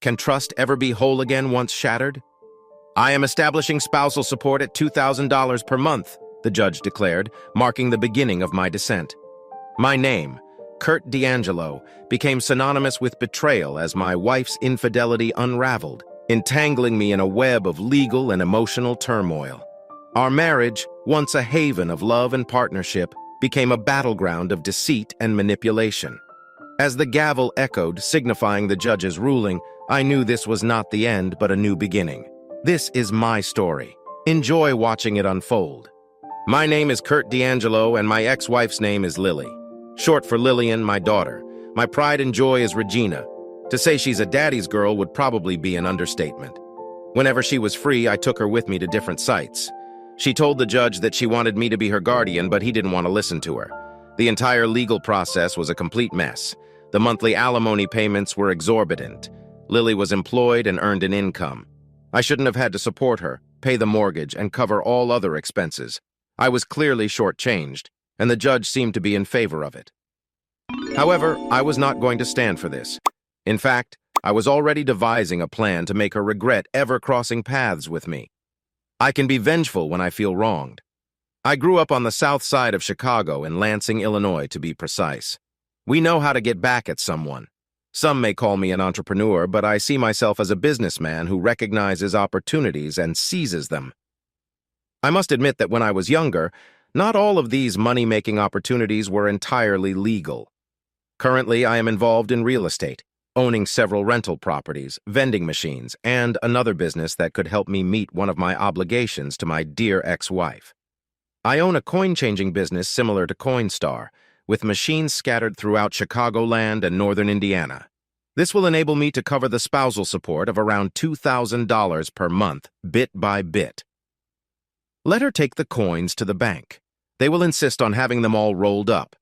Can trust ever be whole again once shattered? I am establishing spousal support at $2,000 per month, the judge declared, marking the beginning of my descent. My name, Kurt D'Angelo, became synonymous with betrayal as my wife's infidelity unraveled, entangling me in a web of legal and emotional turmoil. Our marriage, once a haven of love and partnership, became a battleground of deceit and manipulation. As the gavel echoed, signifying the judge's ruling, I knew this was not the end, but a new beginning. This is my story. Enjoy watching it unfold. My name is Kurt D'Angelo, and my ex-wife's name is Lily. Short for Lillian, my daughter. My pride and joy is Regina. To say she's a daddy's girl would probably be an understatement. Whenever she was free, I took her with me to different sites. She told the judge that she wanted me to be her guardian, but he didn't want to listen to her. The entire legal process was a complete mess. The monthly alimony payments were exorbitant. Lily was employed and earned an income. I shouldn't have had to support her, pay the mortgage, and cover all other expenses. I was clearly shortchanged, and the judge seemed to be in favor of it. However, I was not going to stand for this. In fact, I was already devising a plan to make her regret ever crossing paths with me. I can be vengeful when I feel wronged. I grew up on the south side of Chicago in Lansing, Illinois, to be precise. We know how to get back at someone. Some may call me an entrepreneur, but I see myself as a businessman who recognizes opportunities and seizes them. I must admit that when I was younger, not all of these money-making opportunities were entirely legal. Currently, I am involved in real estate, owning several rental properties, vending machines, and another business that could help me meet one of my obligations to my dear ex-wife. I own a coin-changing business similar to Coinstar, with machines scattered throughout Chicagoland and northern Indiana. This will enable me to cover the spousal support of around $2,000 per month, bit by bit. Let her take the coins to the bank. They will insist on having them all rolled up.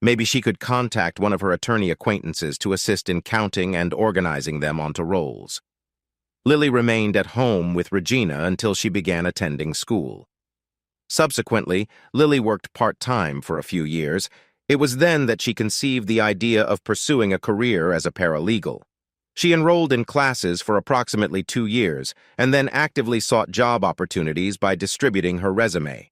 Maybe she could contact one of her attorney acquaintances to assist in counting and organizing them onto rolls. Lily remained at home with Regina until she began attending school. Subsequently, Lily worked part-time for a few years. It was then that she conceived the idea of pursuing a career as a paralegal. She enrolled in classes for approximately 2 years and then actively sought job opportunities by distributing her resume.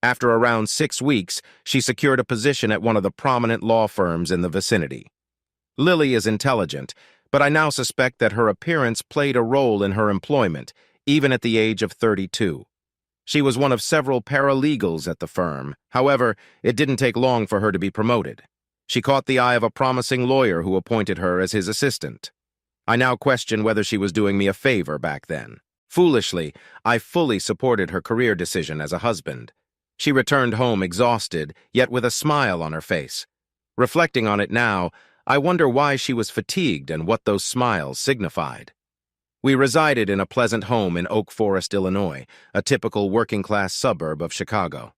After around 6 weeks, she secured a position at one of the prominent law firms in the vicinity. Lily is intelligent, but I now suspect that her appearance played a role in her employment, even at the age of 32. She was one of several paralegals at the firm. However, it didn't take long for her to be promoted. She caught the eye of a promising lawyer who appointed her as his assistant. I now question whether she was doing me a favor back then. Foolishly, I fully supported her career decision as a husband. She returned home exhausted, yet with a smile on her face. Reflecting on it now, I wonder why she was fatigued and what those smiles signified. We resided in a pleasant home in Oak Forest, Illinois, a typical working-class suburb of Chicago.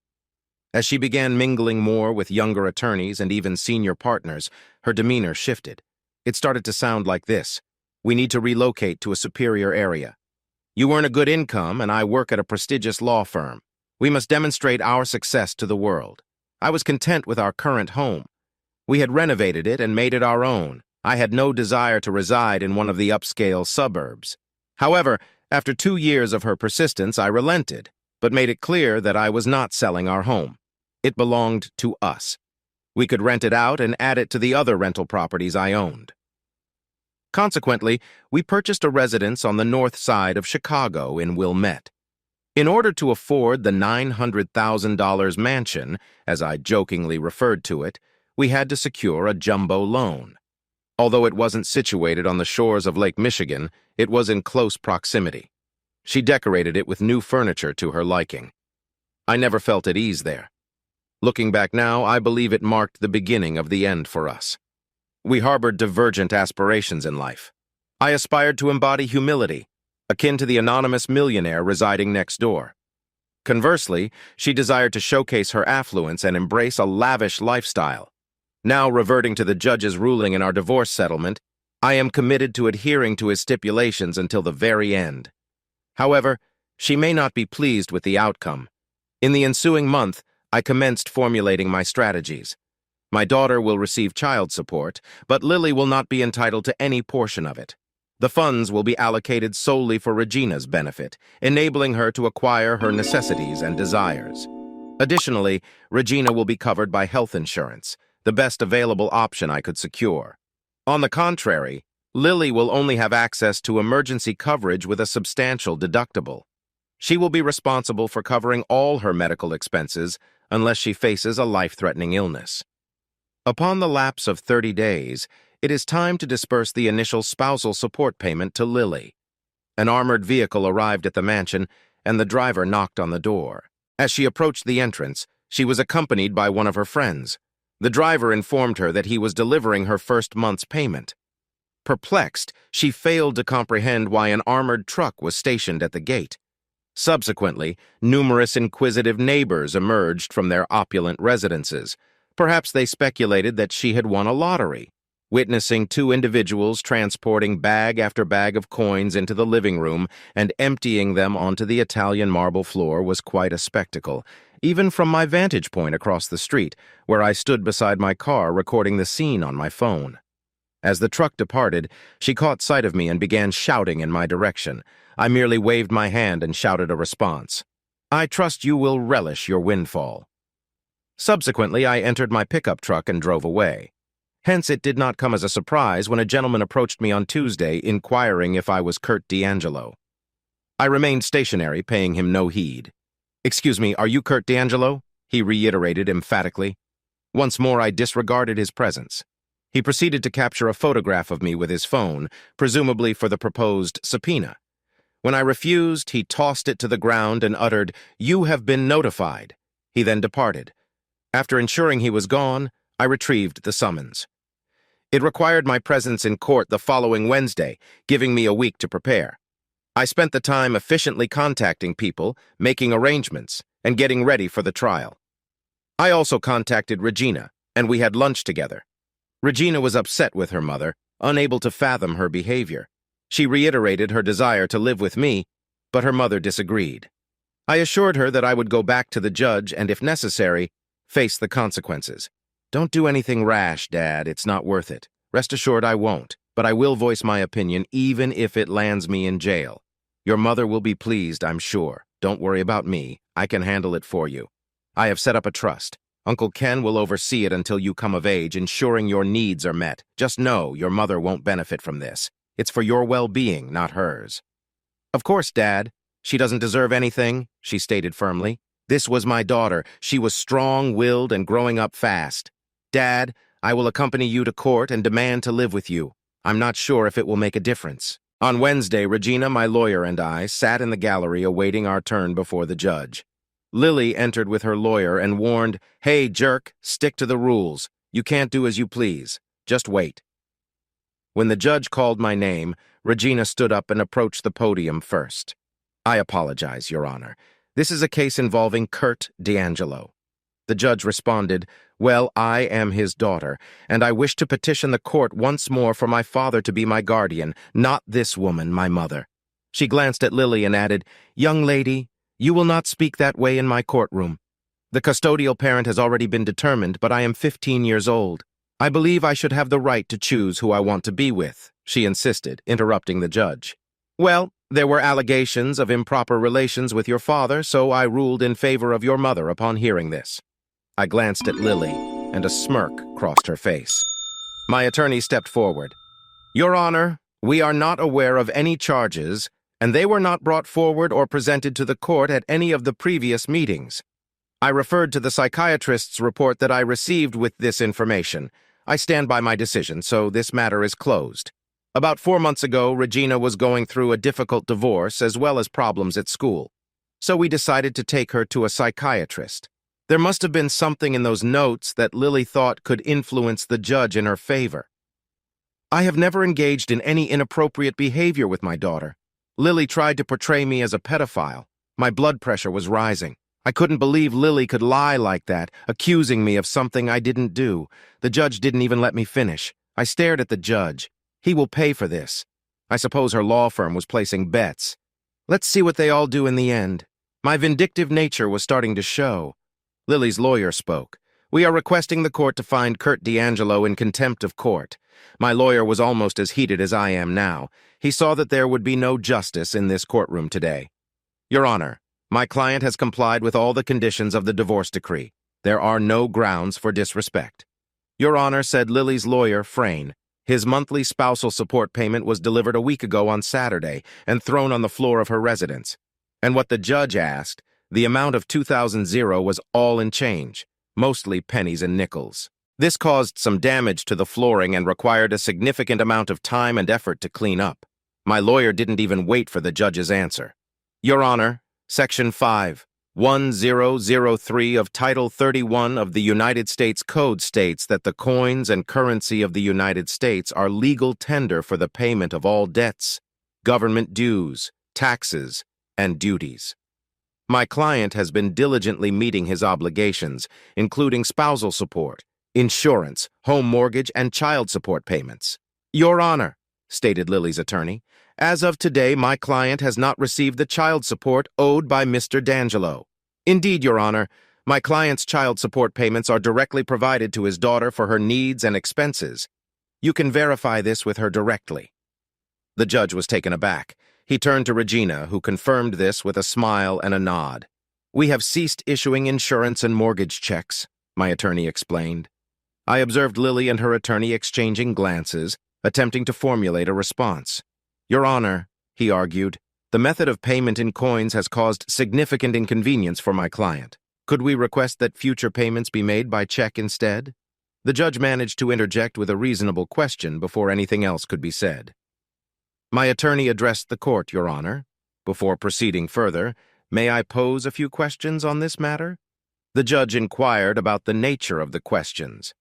As she began mingling more with younger attorneys and even senior partners, her demeanor shifted. It started to sound like this: "We need to relocate to a superior area. You earn a good income, and I work at a prestigious law firm. We must demonstrate our success to the world." I was content with our current home. We had renovated it and made it our own. I had no desire to reside in one of the upscale suburbs. However, after 2 years of her persistence, I relented, but made it clear that I was not selling our home. It belonged to us. We could rent it out and add it to the other rental properties I owned. Consequently, we purchased a residence on the north side of Chicago in Wilmette. In order to afford the $900,000 mansion, as I jokingly referred to it, we had to secure a jumbo loan. Although it wasn't situated on the shores of Lake Michigan, it was in close proximity. She decorated it with new furniture to her liking. I never felt at ease there. Looking back now, I believe it marked the beginning of the end for us. We harbored divergent aspirations in life. I aspired to embody humility, akin to the anonymous millionaire residing next door. Conversely, she desired to showcase her affluence and embrace a lavish lifestyle. Now, reverting to the judge's ruling in our divorce settlement, I am committed to adhering to his stipulations until the very end. However, she may not be pleased with the outcome. In the ensuing month, I commenced formulating my strategies. My daughter will receive child support, but Lily will not be entitled to any portion of it. The funds will be allocated solely for Regina's benefit, enabling her to acquire her necessities and desires. Additionally, Regina will be covered by health insurance, the best available option I could secure. On the contrary, Lily will only have access to emergency coverage with a substantial deductible. She will be responsible for covering all her medical expenses unless she faces a life-threatening illness. Upon the lapse of 30 days, it is time to disperse the initial spousal support payment to Lily. An armored vehicle arrived at the mansion, and the driver knocked on the door. As she approached the entrance, she was accompanied by one of her friends. The driver informed her that he was delivering her first month's payment. Perplexed, she failed to comprehend why an armored truck was stationed at the gate. Subsequently, numerous inquisitive neighbors emerged from their opulent residences. Perhaps they speculated that she had won a lottery. Witnessing two individuals transporting bag after bag of coins into the living room and emptying them onto the Italian marble floor was quite a spectacle, even from my vantage point across the street, where I stood beside my car recording the scene on my phone. As the truck departed, she caught sight of me and began shouting in my direction. I merely waved my hand and shouted a response. "I trust you will relish your windfall." Subsequently, I entered my pickup truck and drove away. Hence, it did not come as a surprise when a gentleman approached me on Tuesday inquiring if I was Kurt D'Angelo. I remained stationary, paying him no heed. "Excuse me, are you Kurt D'Angelo?" he reiterated emphatically. Once more, I disregarded his presence. He proceeded to capture a photograph of me with his phone, presumably for the proposed subpoena. When I refused, he tossed it to the ground and uttered, "You have been notified." He then departed. After ensuring he was gone, I retrieved the summons. It required my presence in court the following Wednesday, giving me a week to prepare. I spent the time efficiently contacting people, making arrangements, and getting ready for the trial. I also contacted Regina, and we had lunch together. Regina was upset with her mother, unable to fathom her behavior. She reiterated her desire to live with me, but her mother disagreed. I assured her that I would go back to the judge and, if necessary, face the consequences. "Don't do anything rash, Dad. It's not worth it. Rest assured I won't, but I will voice my opinion even if it lands me in jail. Your mother will be pleased, I'm sure. Don't worry about me. I can handle it for you. I have set up a trust. Uncle Ken will oversee it until you come of age, ensuring your needs are met. Just know your mother won't benefit from this. It's for your well-being, not hers." "Of course, Dad. She doesn't deserve anything," she stated firmly. "This was my daughter. She was strong-willed and growing up fast. Dad, I will accompany you to court and demand to live with you. I'm not sure if it will make a difference." On Wednesday, Regina, my lawyer, and I sat in the gallery awaiting our turn before the judge. Lily entered with her lawyer and warned, "Hey, jerk, stick to the rules. You can't do as you please. Just wait." When the judge called my name, Regina stood up and approached the podium first. "I apologize, Your Honor. This is a case involving Kurt D'Angelo." The judge responded, "Well, I am his daughter, and I wish to petition the court once more for my father to be my guardian, not this woman, my mother." She glanced at Lily and added, "Young lady, you will not speak that way in my courtroom. The custodial parent has already been determined, but I am 15 years old. I believe I should have the right to choose who I want to be with," she insisted, interrupting the judge. "Well, there were allegations of improper relations with your father, so I ruled in favor of your mother upon hearing this." I glanced at Lily, and a smirk crossed her face. My attorney stepped forward. "Your Honor, we are not aware of any charges, and they were not brought forward or presented to the court at any of the previous meetings. I referred to the psychiatrist's report that I received with this information. I stand by my decision, so this matter is closed. About 4 months ago, Regina was going through a difficult divorce as well as problems at school, so we decided to take her to a psychiatrist. There must have been something in those notes that Lily thought could influence the judge in her favor. I have never engaged in any inappropriate behavior with my daughter. Lily tried to portray me as a pedophile. My blood pressure was rising. I couldn't believe Lily could lie like that, accusing me of something I didn't do. The judge didn't even let me finish. I stared at the judge. He will pay for this. I suppose her law firm was placing bets. Let's see what they all do in the end. My vindictive nature was starting to show. Lily's lawyer spoke. We are requesting the court to find Kurt D'Angelo in contempt of court. My lawyer was almost as heated as I am now. He saw that there would be no justice in this courtroom today. Your Honor, my client has complied with all the conditions of the divorce decree. There are no grounds for disrespect. Your Honor, said Lily's lawyer, Frayne. His monthly spousal support payment was delivered a week ago on Saturday and thrown on the floor of her residence. And what the judge asked, the amount of $2,000 was all in change, mostly pennies and nickels. This caused some damage to the flooring and required a significant amount of time and effort to clean up. My lawyer didn't even wait for the judge's answer. Your Honor, Section 5.1003 of Title 31 of the United States Code states that the coins and currency of the United States are legal tender for the payment of all debts, government dues, taxes, and duties. My client has been diligently meeting his obligations, including spousal support, insurance, home mortgage, and child support payments. Your Honor, stated Lily's attorney, as of today, my client has not received the child support owed by Mr. D'Angelo. Indeed, Your Honor, my client's child support payments are directly provided to his daughter for her needs and expenses. You can verify this with her directly. The judge was taken aback. He turned to Regina, who confirmed this with a smile and a nod. We have ceased issuing insurance and mortgage checks, my attorney explained. I observed Lily and her attorney exchanging glances, attempting to formulate a response. Your Honor, he argued, the method of payment in coins has caused significant inconvenience for my client. Could we request that future payments be made by check instead? The judge managed to interject with a reasonable question before anything else could be said. My attorney addressed the court, Your Honor. Before proceeding further, may I pose a few questions on this matter? The judge inquired about the nature of the questions.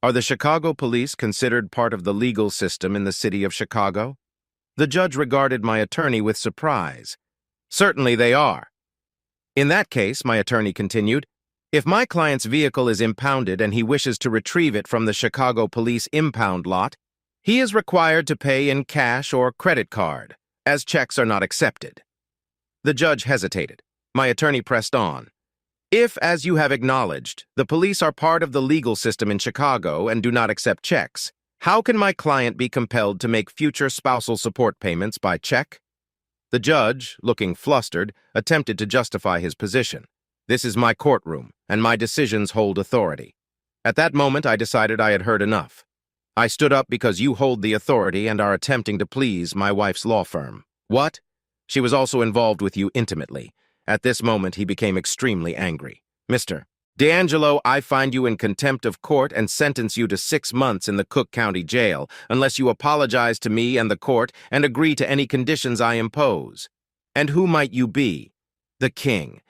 Are the Chicago police considered part of the legal system in the city of Chicago? The judge regarded my attorney with surprise. Certainly they are. In that case, my attorney continued, if my client's vehicle is impounded and he wishes to retrieve it from the Chicago police impound lot, he is required to pay in cash or credit card, as checks are not accepted. The judge hesitated. My attorney pressed on. If, as you have acknowledged, the police are part of the legal system in Chicago and do not accept checks, how can my client be compelled to make future spousal support payments by check? The judge, looking flustered, attempted to justify his position. This is my courtroom, and my decisions hold authority. At that moment, I decided I had heard enough. I stood up because you hold the authority and are attempting to please my wife's law firm. What? She was also involved with you intimately. At this moment, he became extremely angry. Mr. D'Angelo, I find you in contempt of court and sentence you to 6 months in the Cook County Jail unless you apologize to me and the court and agree to any conditions I impose. And who might you be? The king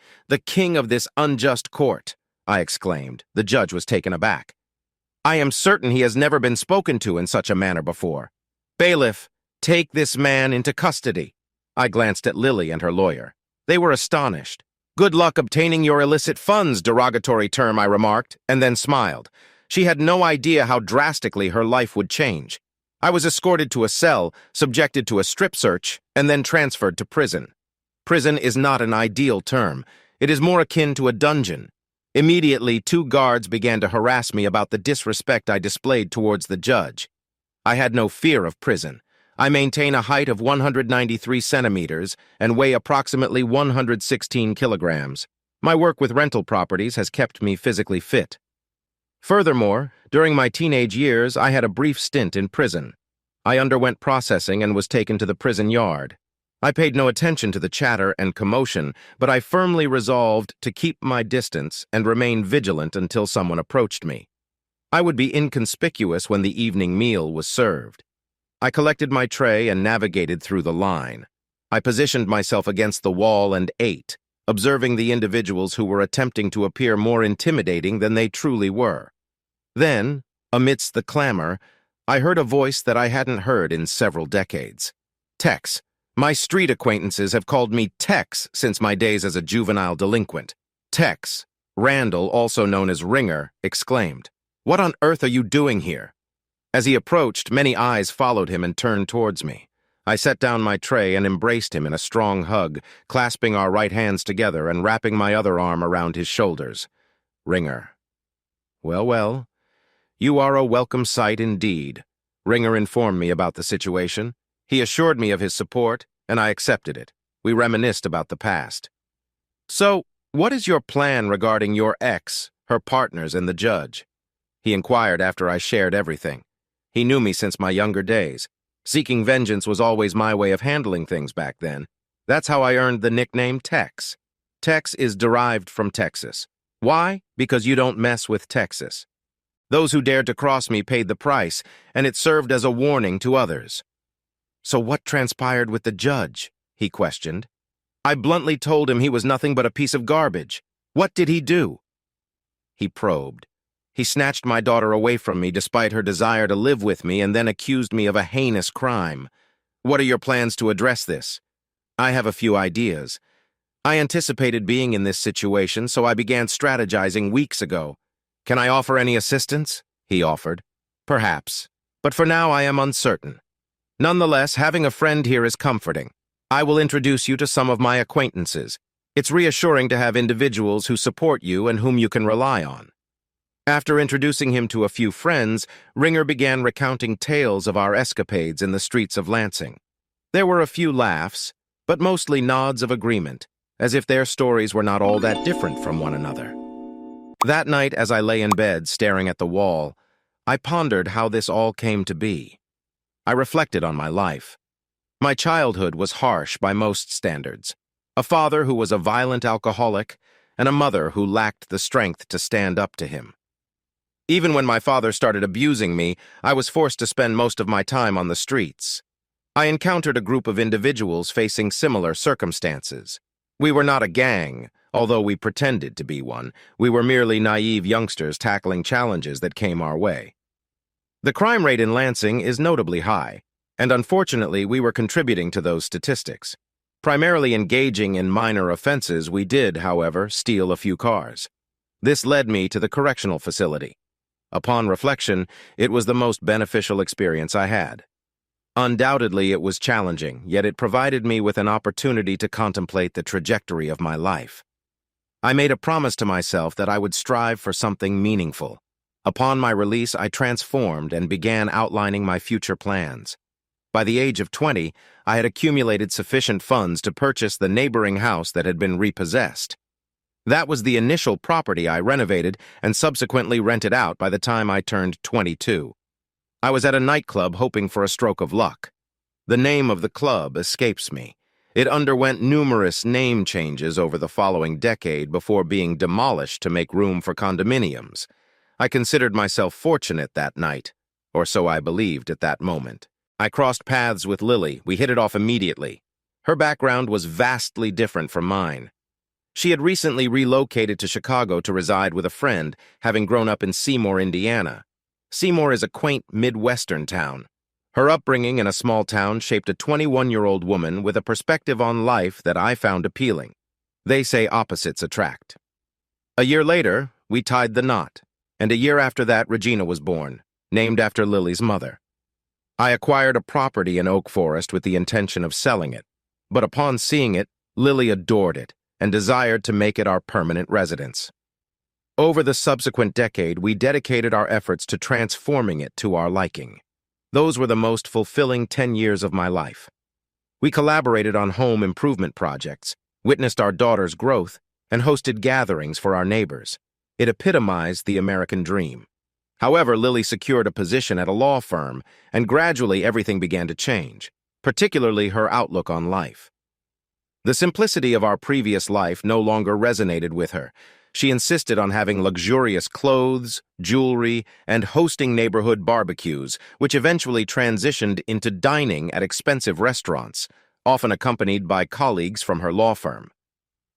of this unjust court, I exclaimed. The judge was taken aback. I am certain he has never been spoken to in such a manner before. Bailiff, take this man into custody. I glanced at Lily and her lawyer. They were astonished. Good luck obtaining your illicit funds, derogatory term, I remarked, and then smiled. She had no idea how drastically her life would change. I was escorted to a cell, subjected to a strip search, and then transferred to prison. Prison is not an ideal term. It is more akin to a dungeon. Immediately, 2 guards began to harass me about the disrespect I displayed towards the judge. I had no fear of prison. I maintain a height of 193 centimeters and weigh approximately 116 kilograms. My work with rental properties has kept me physically fit. Furthermore, during my teenage years, I had a brief stint in prison. I underwent processing and was taken to the prison yard. I paid no attention to the chatter and commotion, but I firmly resolved to keep my distance and remain vigilant until someone approached me. I would be inconspicuous when the evening meal was served. I collected my tray and navigated through the line. I positioned myself against the wall and ate, observing the individuals who were attempting to appear more intimidating than they truly were. Then, amidst the clamor, I heard a voice that I hadn't heard in several decades. Tex. My street acquaintances have called me Tex since my days as a juvenile delinquent. Tex, Randall, also known as Ringer, exclaimed, "What on earth are you doing here?" As he approached, many eyes followed him and turned towards me. I set down my tray and embraced him in a strong hug, clasping our right hands together and wrapping my other arm around his shoulders. Ringer. Well, well, you are a welcome sight indeed. Ringer informed me about the situation. He assured me of his support, and I accepted it. We reminisced about the past. So, what is your plan regarding your ex, her partners, and the judge? He inquired after I shared everything. He knew me since my younger days. Seeking vengeance was always my way of handling things back then. That's how I earned the nickname Tex. Tex is derived from Texas. Why? Because you don't mess with Texas. Those who dared to cross me paid the price, and it served as a warning to others. So what transpired with the judge? He questioned. I bluntly told him he was nothing but a piece of garbage. What did he do? He probed. He snatched my daughter away from me despite her desire to live with me and then accused me of a heinous crime. What are your plans to address this? I have a few ideas. I anticipated being in this situation, so I began strategizing weeks ago. Can I offer any assistance? He offered. Perhaps. But for now I am uncertain. Nonetheless, having a friend here is comforting. I will introduce you to some of my acquaintances. It's reassuring to have individuals who support you and whom you can rely on. After introducing him to a few friends, Ringer began recounting tales of our escapades in the streets of Lansing. There were a few laughs, but mostly nods of agreement, as if their stories were not all that different from one another. That night, as I lay in bed staring at the wall, I pondered how this all came to be. I reflected on my life. My childhood was harsh by most standards. A father who was a violent alcoholic, and a mother who lacked the strength to stand up to him. Even when my father started abusing me, I was forced to spend most of my time on the streets. I encountered a group of individuals facing similar circumstances. We were not a gang, although we pretended to be one. We were merely naive youngsters tackling challenges that came our way. The crime rate in Lansing is notably high, and unfortunately we were contributing to those statistics. Primarily engaging in minor offenses, we did, however, steal a few cars. This led me to the correctional facility. Upon reflection, it was the most beneficial experience I had. Undoubtedly, it was challenging, yet it provided me with an opportunity to contemplate the trajectory of my life. I made a promise to myself that I would strive for something meaningful. Upon my release, I transformed and began outlining my future plans. By the age of 20, I had accumulated sufficient funds to purchase the neighboring house that had been repossessed. That was the initial property I renovated and subsequently rented out by the time I turned 22. I was at a nightclub hoping for a stroke of luck. The name of the club escapes me. It underwent numerous name changes over the following decade before being demolished to make room for condominiums. I considered myself fortunate that night, or so I believed at that moment. I crossed paths with Lily. We hit it off immediately. Her background was vastly different from mine. She had recently relocated to Chicago to reside with a friend, having grown up in Seymour, Indiana. Seymour is a quaint Midwestern town. Her upbringing in a small town shaped a 21-year-old woman with a perspective on life that I found appealing. They say opposites attract. A year later, we tied the knot, and a year after that, Regina was born, named after Lily's mother. I acquired a property in Oak Forest with the intention of selling it, but upon seeing it, Lily adored it and desired to make it our permanent residence. Over the subsequent decade, we dedicated our efforts to transforming it to our liking. Those were the most fulfilling 10 years of my life. We collaborated on home improvement projects, witnessed our daughter's growth, and hosted gatherings for our neighbors. It epitomized the American dream. However, Lily secured a position at a law firm, and gradually everything began to change, particularly her outlook on life. The simplicity of our previous life no longer resonated with her. She insisted on having luxurious clothes, jewelry, and hosting neighborhood barbecues, which eventually transitioned into dining at expensive restaurants, often accompanied by colleagues from her law firm.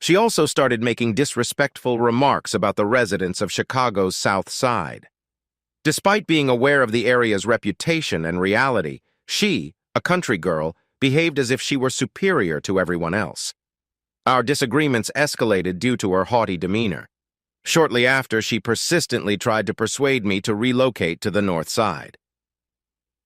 She also started making disrespectful remarks about the residents of Chicago's South Side. Despite being aware of the area's reputation and reality, she, a country girl, behaved as if she were superior to everyone else. Our disagreements escalated due to her haughty demeanor. Shortly after, she persistently tried to persuade me to relocate to the North Side.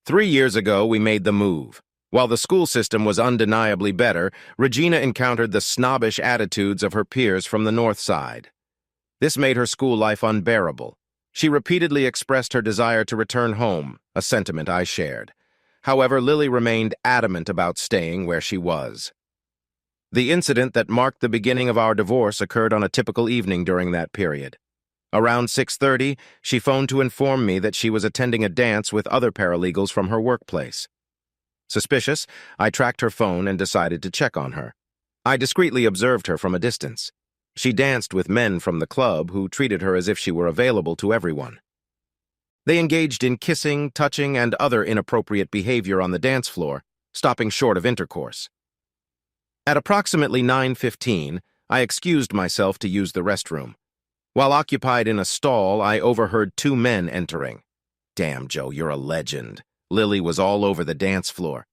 3 years ago, we made the move. While the school system was undeniably better, Regina encountered the snobbish attitudes of her peers from the North Side. This made her school life unbearable. She repeatedly expressed her desire to return home, a sentiment I shared. However, Lily remained adamant about staying where she was. The incident that marked the beginning of our divorce occurred on a typical evening during that period. Around 6:30, she phoned to inform me that she was attending a dance with other paralegals from her workplace. Suspicious, I tracked her phone and decided to check on her. I discreetly observed her from a distance. She danced with men from the club who treated her as if she were available to everyone. They engaged in kissing, touching, and other inappropriate behavior on the dance floor, stopping short of intercourse. At approximately 9:15, I excused myself to use the restroom. While occupied in a stall, I overheard two men entering. "Damn, Joe, you're a legend." Lily was all over the dance floor.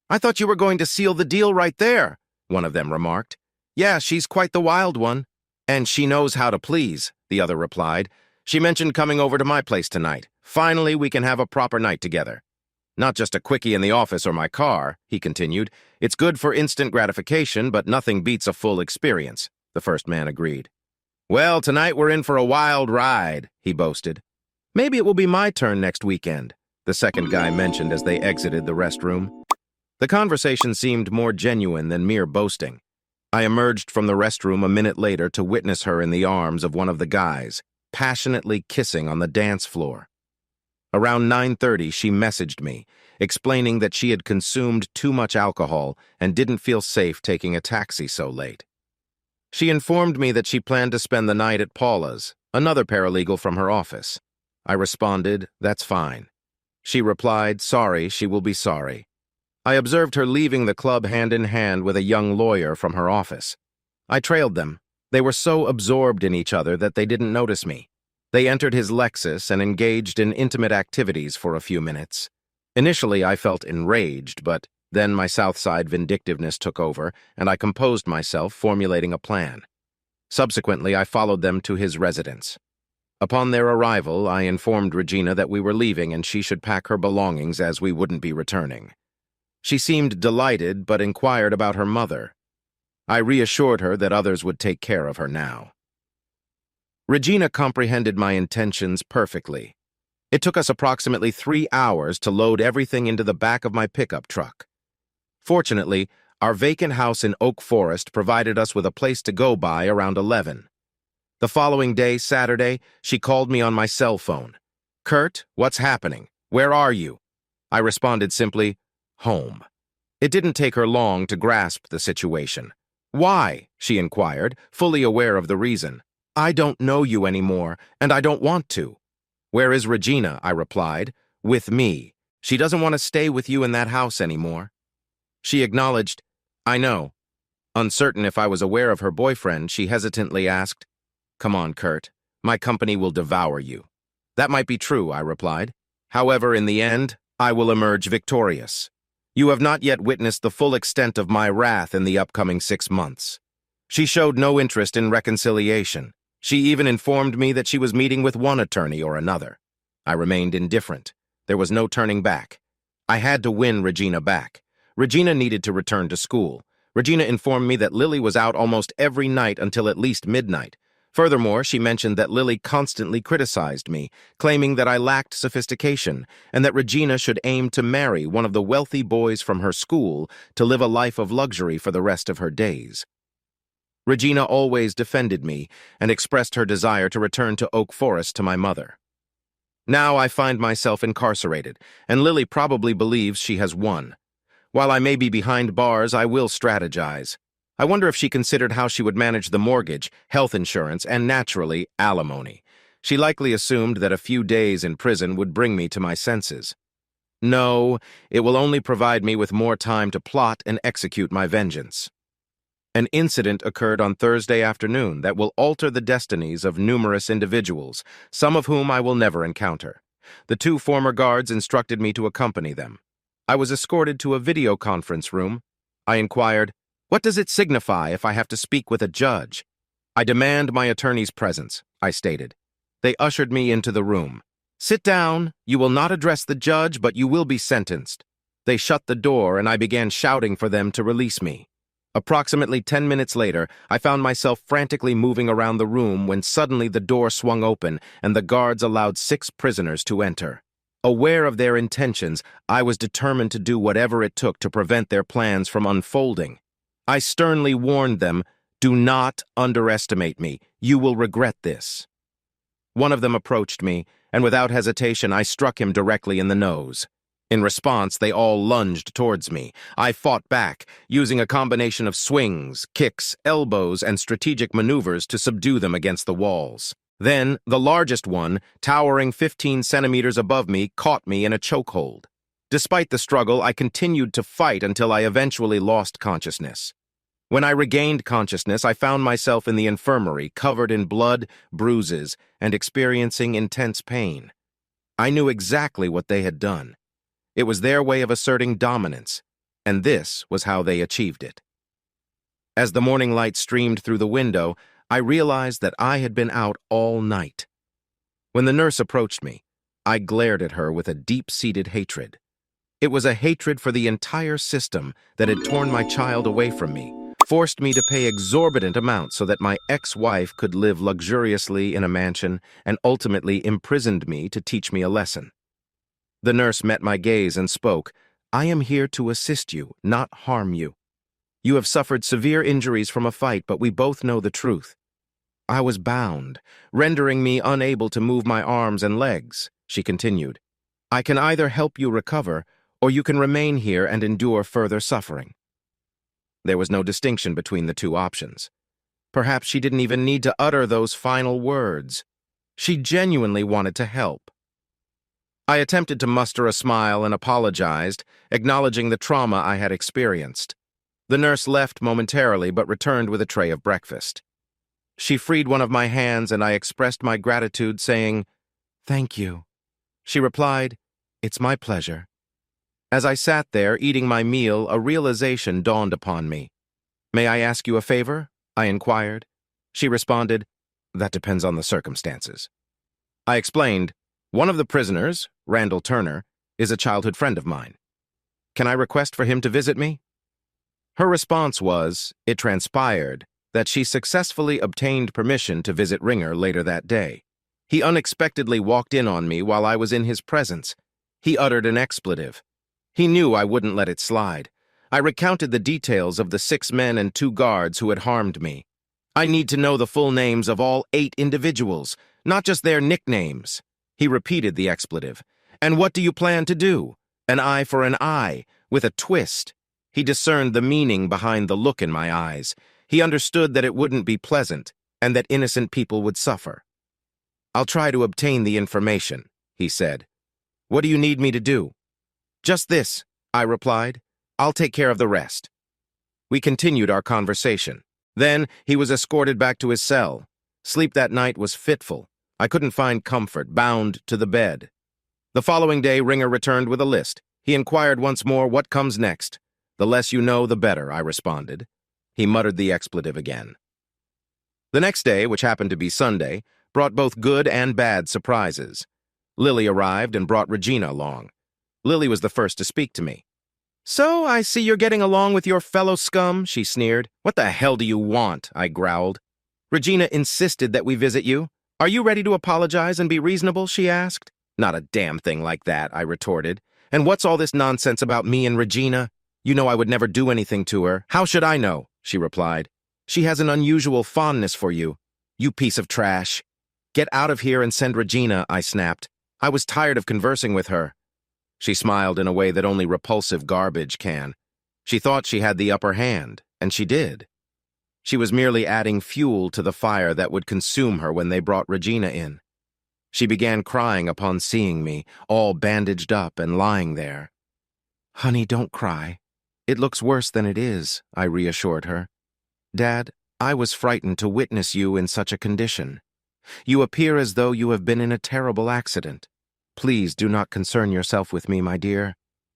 "I thought you were going to seal the deal right there," one of them remarked. "Yeah, she's quite the wild one." "And she knows how to please," the other replied. "She mentioned coming over to my place tonight. Finally, we can have a proper night together. Not just a quickie in the office or my car," he continued. "It's good for instant gratification, but nothing beats a full experience," the first man agreed. "Well, tonight we're in for a wild ride," he boasted. "Maybe it will be my turn next weekend," the second guy mentioned as they exited the restroom. The conversation seemed more genuine than mere boasting. I emerged from the restroom a minute later to witness her in the arms of one of the guys, passionately kissing on the dance floor. Around 9:30, she messaged me, explaining that she had consumed too much alcohol and didn't feel safe taking a taxi so late. She informed me that she planned to spend the night at Paula's, another paralegal from her office. I responded, "That's fine." She replied, "Sorry, she will be sorry." I observed her leaving the club hand in hand with a young lawyer from her office. I trailed them. They were so absorbed in each other that they didn't notice me. They entered his Lexus and engaged in intimate activities for a few minutes. Initially, I felt enraged, but then my Southside vindictiveness took over, and I composed myself, formulating a plan. Subsequently, I followed them to his residence. Upon their arrival, I informed Regina that we were leaving and she should pack her belongings as we wouldn't be returning. She seemed delighted, but inquired about her mother. I reassured her that others would take care of her now. Regina comprehended my intentions perfectly. It took us approximately 3 hours to load everything into the back of my pickup truck. Fortunately, our vacant house in Oak Forest provided us with a place to go by around 11. The following day, Saturday, she called me on my cell phone. "Kurt, what's happening? Where are you?" I responded simply, "Home." It didn't take her long to grasp the situation. "Why?" she inquired, fully aware of the reason. "I don't know you anymore, and I don't want to." "Where is Regina?" I replied. "With me. She doesn't want to stay with you in that house anymore." She acknowledged, "I know." Uncertain if I was aware of her boyfriend, she hesitantly asked, "Come on, Kurt. My company will devour you." "That might be true," I replied. "However, in the end, I will emerge victorious. You have not yet witnessed the full extent of my wrath in the upcoming 6 months." She showed no interest in reconciliation. She even informed me that she was meeting with one attorney or another. I remained indifferent. There was no turning back. I had to win Regina back. Regina needed to return to school. Regina informed me that Lily was out almost every night until at least midnight. Furthermore, she mentioned that Lily constantly criticized me, claiming that I lacked sophistication, and that Regina should aim to marry one of the wealthy boys from her school to live a life of luxury for the rest of her days. Regina always defended me and expressed her desire to return to Oak Forest to my mother. Now I find myself incarcerated, and Lily probably believes she has won. While I may be behind bars, I will strategize. I wonder if she considered how she would manage the mortgage, health insurance, and naturally, alimony. She likely assumed that a few days in prison would bring me to my senses. No, it will only provide me with more time to plot and execute my vengeance. An incident occurred on Thursday afternoon that will alter the destinies of numerous individuals, some of whom I will never encounter. The 2 former guards instructed me to accompany them. I was escorted to a video conference room. I inquired, "What does it signify if I have to speak with a judge?" "I demand my attorney's presence," I stated. They ushered me into the room. "Sit down. You will not address the judge, but you will be sentenced." They shut the door, and I began shouting for them to release me. Approximately 10 minutes later, I found myself frantically moving around the room when suddenly the door swung open and the guards allowed 6 prisoners to enter. Aware of their intentions, I was determined to do whatever it took to prevent their plans from unfolding. I sternly warned them, "Do not underestimate me. You will regret this." One of them approached me, and without hesitation I struck him directly in the nose. In response, they all lunged towards me. I fought back, using a combination of swings, kicks, elbows, and strategic maneuvers to subdue them against the walls. Then, the largest one, towering 15 centimeters above me, caught me in a chokehold. Despite the struggle, I continued to fight until I eventually lost consciousness. When I regained consciousness, I found myself in the infirmary, covered in blood, bruises, and experiencing intense pain. I knew exactly what they had done. It was their way of asserting dominance, and this was how they achieved it. As the morning light streamed through the window, I realized that I had been out all night. When the nurse approached me, I glared at her with a deep-seated hatred. It was a hatred for the entire system that had torn my child away from me, forced me to pay exorbitant amounts so that my ex-wife could live luxuriously in a mansion, and ultimately imprisoned me to teach me a lesson. The nurse met my gaze and spoke, "I am here to assist you, not harm you. You have suffered severe injuries from a fight, but we both know the truth. I was bound, rendering me unable to move my arms and legs," she continued. "I can either help you recover, or you can remain here and endure further suffering." There was no distinction between the two options. Perhaps she didn't even need to utter those final words. She genuinely wanted to help. I attempted to muster a smile and apologized, acknowledging the trauma I had experienced. The nurse left momentarily but returned with a tray of breakfast. She freed one of my hands and I expressed my gratitude, saying, "Thank you." She replied, "It's my pleasure." As I sat there eating my meal, a realization dawned upon me. "May I ask you a favor?" I inquired. She responded, "That depends on the circumstances." I explained, "One of the prisoners, Randall Turner, is a childhood friend of mine. Can I request for him to visit me?" Her response was, it transpired, that she successfully obtained permission to visit Ringer later that day. He unexpectedly walked in on me while I was in his presence. He uttered an expletive. He knew I wouldn't let it slide. I recounted the details of the 6 men and 2 guards who had harmed me. "I need to know the full names of all 8 individuals, not just their nicknames." He repeated the expletive. "And what do you plan to do? An eye for an eye, with a twist." He discerned the meaning behind the look in my eyes. He understood that it wouldn't be pleasant, and that innocent people would suffer. "I'll try to obtain the information," he said. "What do you need me to do?" "Just this," I replied. "I'll take care of the rest." We continued our conversation. Then he was escorted back to his cell. Sleep that night was fitful. I couldn't find comfort, bound to the bed. The following day, Ringer returned with a list. He inquired once more, "What comes next?" "The less you know, the better," I responded. He muttered the expletive again. The next day, which happened to be Sunday, brought both good and bad surprises. Lily arrived and brought Regina along. Lily was the first to speak to me. "So, I see you're getting along with your fellow scum," she sneered. "What the hell do you want?" I growled. "Regina insisted that we visit you. Are you ready to apologize and be reasonable?" she asked. "Not a damn thing like that," I retorted. "And what's all this nonsense about me and Regina? You know I would never do anything to her." "How should I know?" she replied. "She has an unusual fondness for you. You piece of trash." "Get out of here and send Regina," I snapped. I was tired of conversing with her. She smiled in a way that only repulsive garbage can. She thought she had the upper hand, and she did. She was merely adding fuel to the fire that would consume her when they brought Regina in. She began crying upon seeing me, all bandaged up and lying there. "Honey, don't cry. It looks worse than it is," I reassured her. "Dad, I was frightened to witness you in such a condition. You appear as though you have been in a terrible accident. Please do not concern yourself with me, my dear.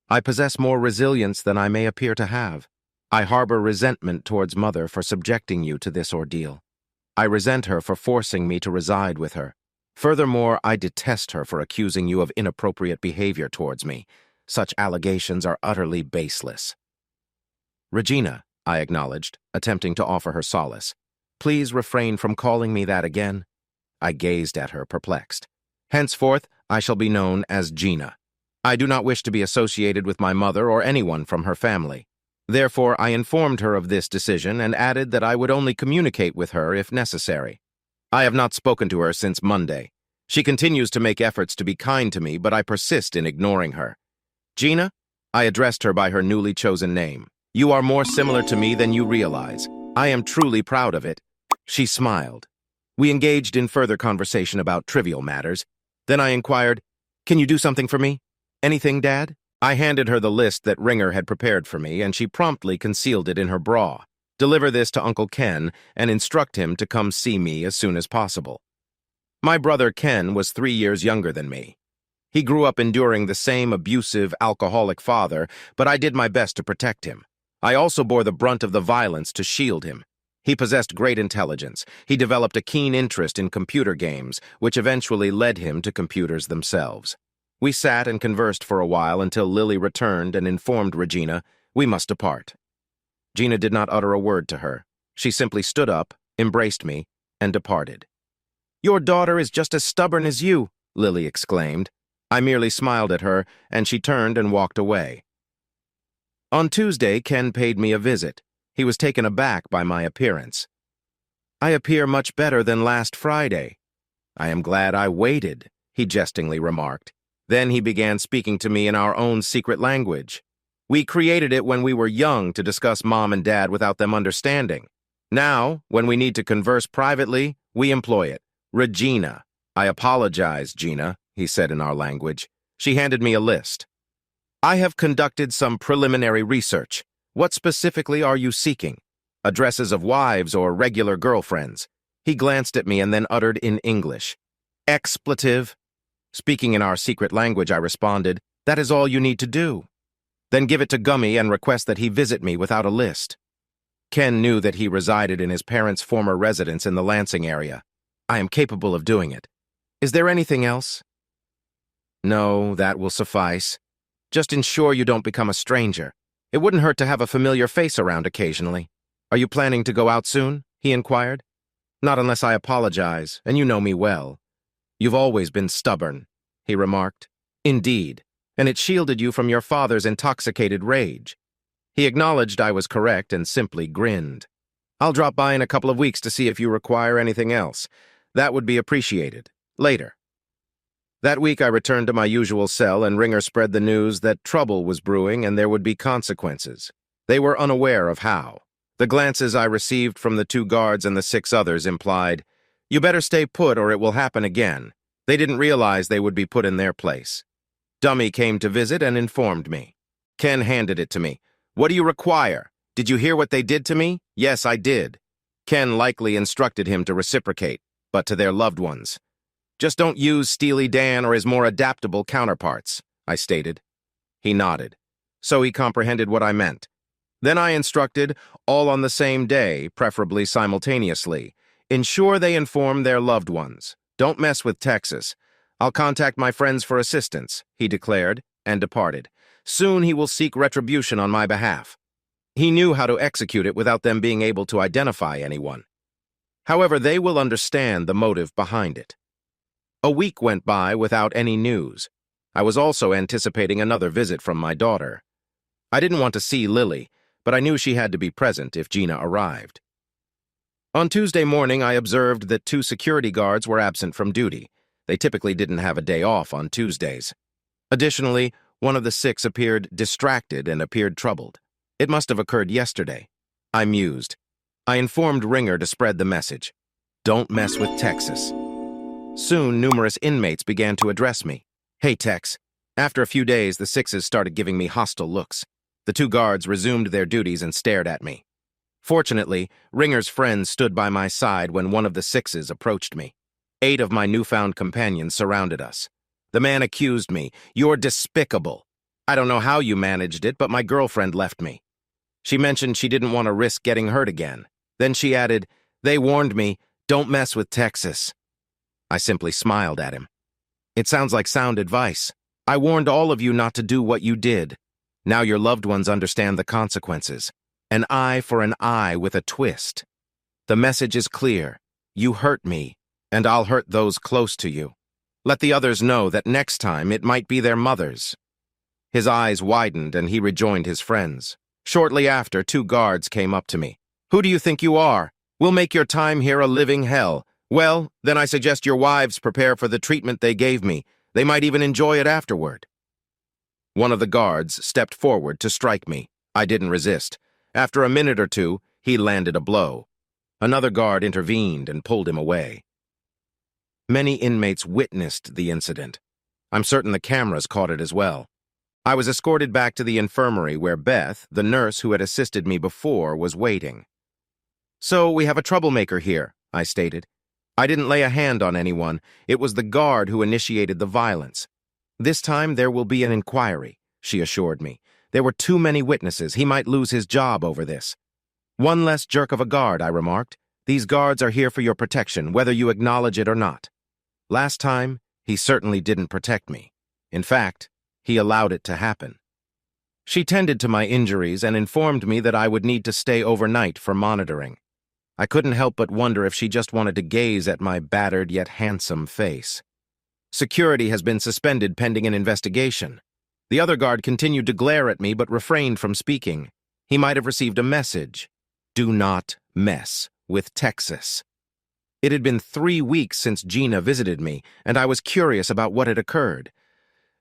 I possess more resilience than I may appear to have. I harbor resentment towards Mother for subjecting you to this ordeal. I resent her for forcing me to reside with her. Furthermore, I detest her for accusing you of inappropriate behavior towards me. Such allegations are utterly baseless." "Regina," I acknowledged, attempting to offer her solace. Please refrain from calling me that again. I gazed at her, perplexed. Henceforth, I shall be known as Gina. I do not wish to be associated with my mother or anyone from her family. Therefore, I informed her of this decision and added that I would only communicate with her if necessary. I have not spoken to her since Monday. She continues to make efforts to be kind to me, but I persist in ignoring her. Gina, I addressed her by her newly chosen name. You are more similar to me than you realize. I am truly proud of it. She smiled. We engaged in further conversation about trivial matters. Then I inquired, Can you do something for me? Anything, Dad? I handed her the list that Ringer had prepared for me, and she promptly concealed it in her bra. Deliver this to Uncle Ken and instruct him to come see me as soon as possible. My brother Ken was 3 years younger than me. He grew up enduring the same abusive, alcoholic father, but I did my best to protect him. I also bore the brunt of the violence to shield him. He possessed great intelligence. He developed a keen interest in computer games, which eventually led him to computers themselves. We sat and conversed for a while until Lily returned and informed Regina we must depart. Gina did not utter a word to her. She simply stood up, embraced me, and departed. Your daughter is just as stubborn as you, Lily exclaimed. I merely smiled at her, and she turned and walked away. On Tuesday, Ken paid me a visit. He was taken aback by my appearance. I appear much better than last Friday. I am glad I waited, he jestingly remarked. Then he began speaking to me in our own secret language. We created it when we were young to discuss Mom and Dad without them understanding. Now, when we need to converse privately, we employ it. Regina. I apologize, Gina, he said in our language. She handed me a list. I have conducted some preliminary research. What specifically are you seeking? Addresses of wives or regular girlfriends? He glanced at me and then uttered in English. Expletive. Speaking in our secret language, I responded, That is all you need to do. Then give it to Gummy and request that he visit me without a list. Ken knew that he resided in his parents' former residence in the Lansing area. I am capable of doing it. Is there anything else? No, that will suffice. Just ensure you don't become a stranger. It wouldn't hurt to have a familiar face around occasionally. Are you planning to go out soon? He inquired. Not unless I apologize, and you know me well. You've always been stubborn, he remarked. Indeed, and it shielded you from your father's intoxicated rage. He acknowledged I was correct and simply grinned. I'll drop by in a couple of weeks to see if you require anything else. That would be appreciated. Later. That week I returned to my usual cell and Ringer spread the news that trouble was brewing and there would be consequences. They were unaware of how. The glances I received from the 2 guards and the 6 others implied, You better stay put or it will happen again. They didn't realize they would be put in their place. Dummy came to visit and informed me. Ken handed it to me. What do you require? Did you hear what they did to me? Yes, I did. Ken likely instructed him to reciprocate, but to their loved ones. Just don't use Steely Dan or his more adaptable counterparts, I stated. He nodded. So he comprehended what I meant. Then I instructed, all on the same day, preferably simultaneously, ensure they inform their loved ones. Don't mess with Texas. I'll contact my friends for assistance, he declared, and departed. Soon he will seek retribution on my behalf. He knew how to execute it without them being able to identify anyone. However, they will understand the motive behind it. A week went by without any news. I was also anticipating another visit from my daughter. I didn't want to see Lily, but I knew she had to be present if Gina arrived. On Tuesday morning, I observed that 2 security guards were absent from duty. They typically didn't have a day off on Tuesdays. Additionally, one of the 6 appeared distracted and appeared troubled. It must have occurred yesterday. I mused. I informed Ringer to spread the message. Don't mess with Texas. Soon, numerous inmates began to address me. Hey, Tex. After a few days, the 6s started giving me hostile looks. The 2 guards resumed their duties and stared at me. Fortunately, Ringer's friends stood by my side when one of the 6s approached me. 8 of my newfound companions surrounded us. The man accused me. You're despicable. I don't know how you managed it, but my girlfriend left me. She mentioned she didn't want to risk getting hurt again. Then she added, They warned me, don't mess with Texas. I simply smiled at him. It sounds like sound advice. I warned all of you not to do what you did. Now your loved ones understand the consequences. An eye for an eye with a twist. The message is clear. You hurt me, and I'll hurt those close to you. Let the others know that next time it might be their mothers. His eyes widened and he rejoined his friends. Shortly after, 2 guards came up to me. Who do you think you are? We'll make your time here a living hell. Well, then I suggest your wives prepare for the treatment they gave me. They might even enjoy it afterward. One of the guards stepped forward to strike me. I didn't resist. After a minute or two, he landed a blow. Another guard intervened and pulled him away. Many inmates witnessed the incident. I'm certain the cameras caught it as well. I was escorted back to the infirmary where Beth, the nurse who had assisted me before, was waiting. So we have a troublemaker here, I stated. I didn't lay a hand on anyone. It was the guard who initiated the violence. This time there will be an inquiry, she assured me. There were too many witnesses. He might lose his job over this. One less jerk of a guard, I remarked. These guards are here for your protection, whether you acknowledge it or not. Last time, he certainly didn't protect me. In fact, he allowed it to happen. She tended to my injuries and informed me that I would need to stay overnight for monitoring. I couldn't help but wonder if she just wanted to gaze at my battered yet handsome face. Security has been suspended pending an investigation. The other guard continued to glare at me but refrained from speaking. He might have received a message. Do not mess with Texas. It had been 3 weeks since Gina visited me, and I was curious about what had occurred.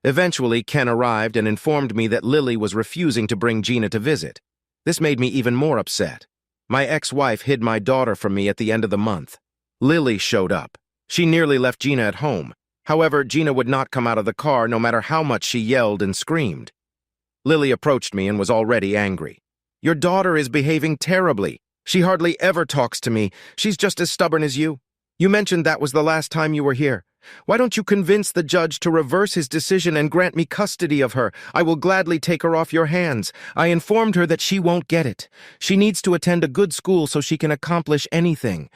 Eventually, Ken arrived and informed me that Lily was refusing to bring Gina to visit. This made me even more upset. My ex-wife hid my daughter from me at the end of the month. Lily showed up. She nearly left Gina at home. However, Gina would not come out of the car no matter how much she yelled and screamed. Lily approached me and was already angry. Your daughter is behaving terribly. She hardly ever talks to me. She's just as stubborn as you. You mentioned that was the last time you were here. Why don't you convince the judge to reverse his decision and grant me custody of her? I will gladly take her off your hands. I informed her that she won't get it. She needs to attend a good school so she can accomplish anything.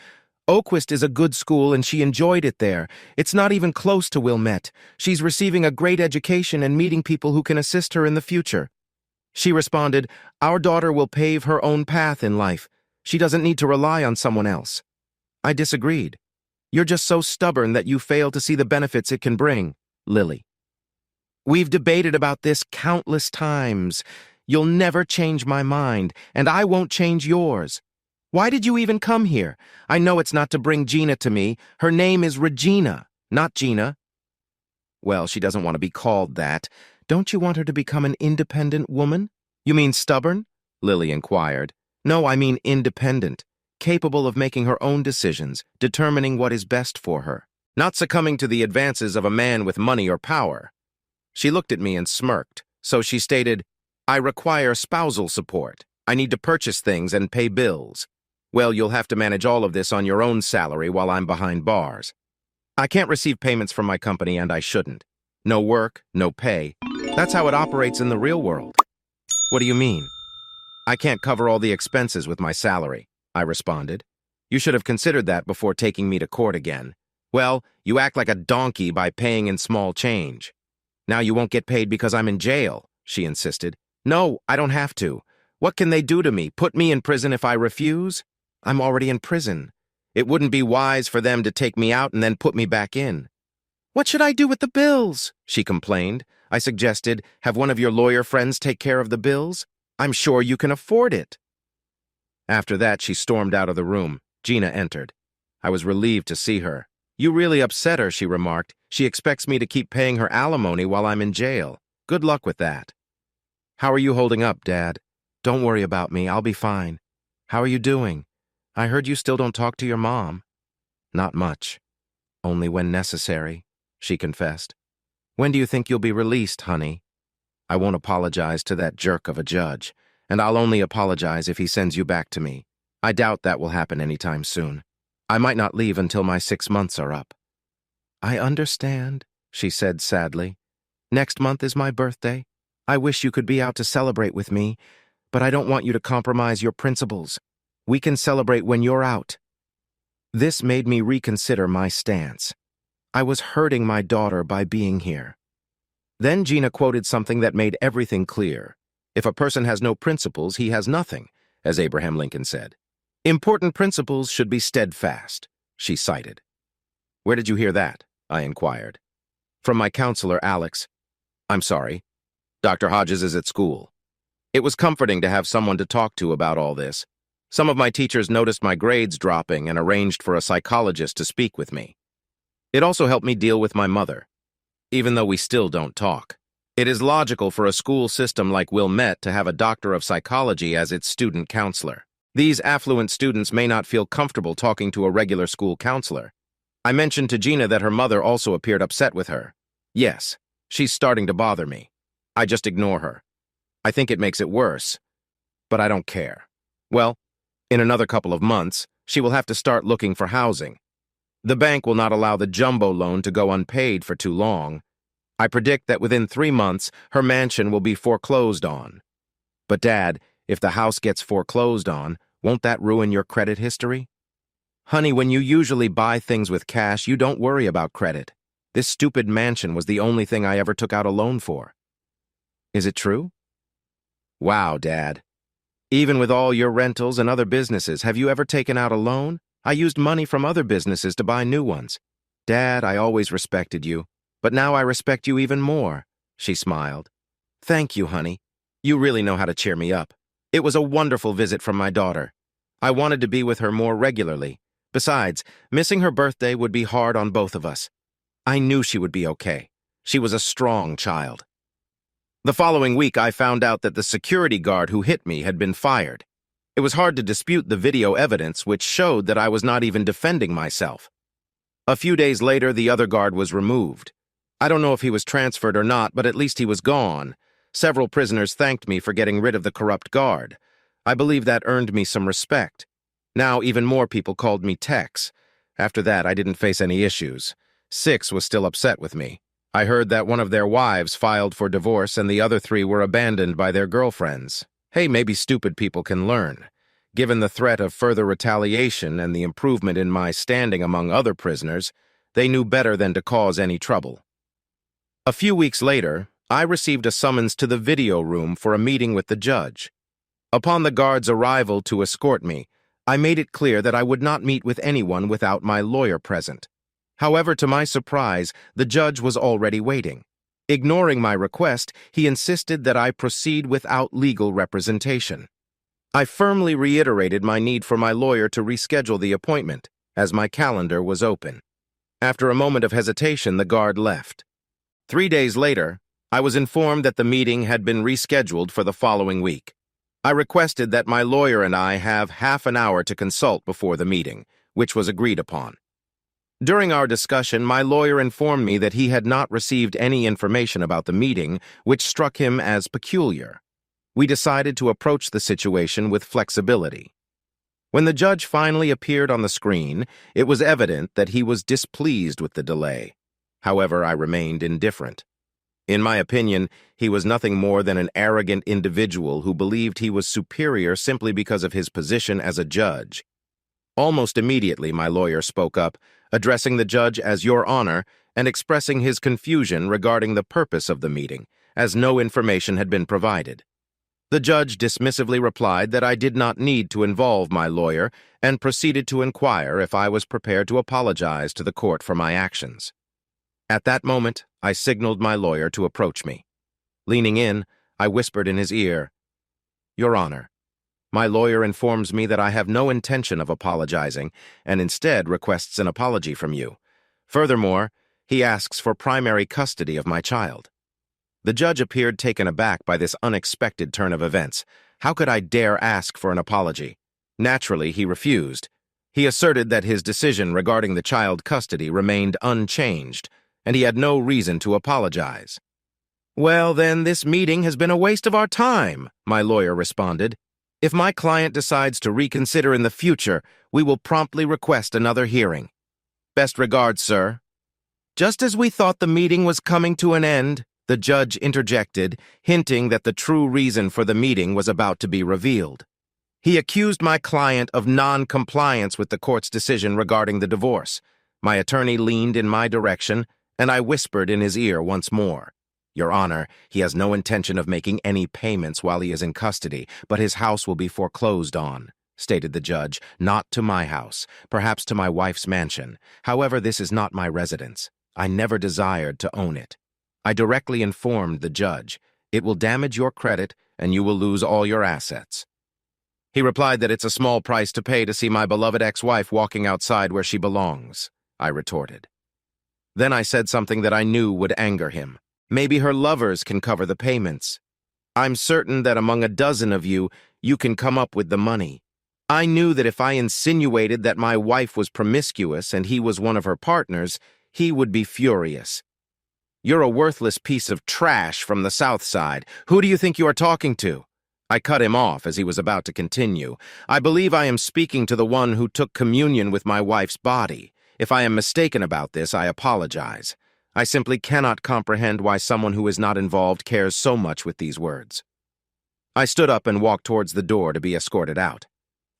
Oakwist is a good school and she enjoyed it there. It's not even close to Wilmette. She's receiving a great education and meeting people who can assist her in the future. She responded, Our daughter will pave her own path in life. She doesn't need to rely on someone else. I disagreed. You're just so stubborn that you fail to see the benefits it can bring, Lily. We've debated about this countless times. You'll never change my mind, and I won't change yours. Why did you even come here? I know it's not to bring Gina to me. Her name is Regina, not Gina. Well, she doesn't want to be called that. Don't you want her to become an independent woman? You mean stubborn? Lily inquired. No, I mean independent. Capable of making her own decisions, determining what is best for her, not succumbing to the advances of a man with money or power. She looked at me and smirked, so she stated, I require spousal support. I need to purchase things and pay bills. Well, you'll have to manage all of this on your own salary while I'm behind bars. I can't receive payments from my company and I shouldn't. No work, no pay. That's how it operates in the real world. What do you mean? I can't cover all the expenses with my salary, I responded. You should have considered that before taking me to court again. Well, you act like a donkey by paying in small change. Now you won't get paid because I'm in jail, she insisted. No, I don't have to. What can they do to me? Put me in prison if I refuse? I'm already in prison. It wouldn't be wise for them to take me out and then put me back in. What should I do with the bills? She complained. I suggested, have one of your lawyer friends take care of the bills. I'm sure you can afford it. After that, she stormed out of the room. Gina entered. I was relieved to see her. You really upset her, she remarked. She expects me to keep paying her alimony while I'm in jail. Good luck with that. How are you holding up, Dad? Don't worry about me. I'll be fine. How are you doing? I heard you still don't talk to your mom. Not much. Only when necessary, she confessed. When do you think you'll be released, honey? I won't apologize to that jerk of a judge, and I'll only apologize if he sends you back to me. I doubt that will happen anytime soon. I might not leave until my 6 months are up. I understand, she said sadly. Next month is my birthday. I wish you could be out to celebrate with me, but I don't want you to compromise your principles. We can celebrate when you're out. This made me reconsider my stance. I was hurting my daughter by being here. Then Gina quoted something that made everything clear. If a person has no principles, he has nothing. as Abraham Lincoln said. Important principles should be steadfast, she cited. Where did you hear that? I inquired. From my counselor, Alex. I'm sorry. Dr. Hodges is at school. It was comforting to have someone to talk to about all this. Some of my teachers noticed my grades dropping and arranged for a psychologist to speak with me. It also helped me deal with my mother, even though we still don't talk. It is logical for a school system like Wilmette to have a doctor of psychology as its student counselor. These affluent students may not feel comfortable talking to a regular school counselor. I mentioned to Gina that her mother also appeared upset with her. Yes, she's starting to bother me. I just ignore her. I think it makes it worse, but I don't care. Well, in another couple of months, she will have to start looking for housing. The bank will not allow the jumbo loan to go unpaid for too long. I predict that within 3 months, her mansion will be foreclosed on. But Dad, if the house gets foreclosed on, won't that ruin your credit history? Honey, when you usually buy things with cash, you don't worry about credit. This stupid mansion was the only thing I ever took out a loan for. Is it true? Wow, Dad. Even with all your rentals and other businesses, have you ever taken out a loan? I used money from other businesses to buy new ones. Dad, I always respected you, but now I respect you even more, she smiled. Thank you, honey. You really know how to cheer me up. It was a wonderful visit from my daughter. I wanted to be with her more regularly. Besides, missing her birthday would be hard on both of us. I knew she would be okay. She was a strong child. The following week, I found out that the security guard who hit me had been fired. It was hard to dispute the video evidence, which showed that I was not even defending myself. A few days later, the other guard was removed. I don't know if he was transferred or not, but at least he was gone. Several prisoners thanked me for getting rid of the corrupt guard. I believe that earned me some respect. Now, even more people called me Tex. After that, I didn't face any issues. Six was still upset with me. I heard that one of their wives filed for divorce and the other 3 were abandoned by their girlfriends. Hey, maybe stupid people can learn. Given the threat of further retaliation and the improvement in my standing among other prisoners, they knew better than to cause any trouble. A few weeks later, I received a summons to the video room for a meeting with the judge. Upon the guard's arrival to escort me, I made it clear that I would not meet with anyone without my lawyer present. However, to my surprise, the judge was already waiting. Ignoring my request, he insisted that I proceed without legal representation. I firmly reiterated my need for my lawyer to reschedule the appointment, as my calendar was open. After a moment of hesitation, the guard left. 3 days later, I was informed that the meeting had been rescheduled for the following week. I requested that my lawyer and I have half an hour to consult before the meeting, which was agreed upon. During our discussion, my lawyer informed me that he had not received any information about the meeting, which struck him as peculiar. We decided to approach the situation with flexibility. When the judge finally appeared on the screen, it was evident that he was displeased with the delay. However, I remained indifferent. In my opinion, he was nothing more than an arrogant individual who believed he was superior simply because of his position as a judge. Almost immediately, my lawyer spoke up, addressing the judge as Your Honor and expressing his confusion regarding the purpose of the meeting, as no information had been provided. The judge dismissively replied that I did not need to involve my lawyer and proceeded to inquire if I was prepared to apologize to the court for my actions. At that moment, I signaled my lawyer to approach me. Leaning in, I whispered in his ear, Your Honor, my lawyer informs me that I have no intention of apologizing and instead requests an apology from you. Furthermore, he asks for primary custody of my child. The judge appeared taken aback by this unexpected turn of events. How could I dare ask for an apology? Naturally, he refused. He asserted that his decision regarding the child custody remained unchanged, and he had no reason to apologize. Well, then, this meeting has been a waste of our time, my lawyer responded. If my client decides to reconsider in the future, we will promptly request another hearing. Best regards, sir. Just as we thought the meeting was coming to an end, the judge interjected, hinting that the true reason for the meeting was about to be revealed. He accused my client of non-compliance with the court's decision regarding the divorce. My attorney leaned in my direction, and I whispered in his ear once more. Your Honor, he has no intention of making any payments while he is in custody, but his house will be foreclosed on, stated the judge. Not to my house, perhaps to my wife's mansion. However, this is not my residence. I never desired to own it. I directly informed the judge. It will damage your credit, and you will lose all your assets. He replied that it's a small price to pay to see my beloved ex-wife walking outside where she belongs, I retorted. Then I said something that I knew would anger him. Maybe her lovers can cover the payments. I'm certain that among a dozen of you, you can come up with the money. I knew that if I insinuated that my wife was promiscuous and he was one of her partners, he would be furious. You're a worthless piece of trash from the South Side. Who do you think you are talking to? I cut him off as he was about to continue. I believe I am speaking to the one who took communion with my wife's body. If I am mistaken about this, I apologize. I simply cannot comprehend why someone who is not involved cares so much with these words. I stood up and walked towards the door to be escorted out.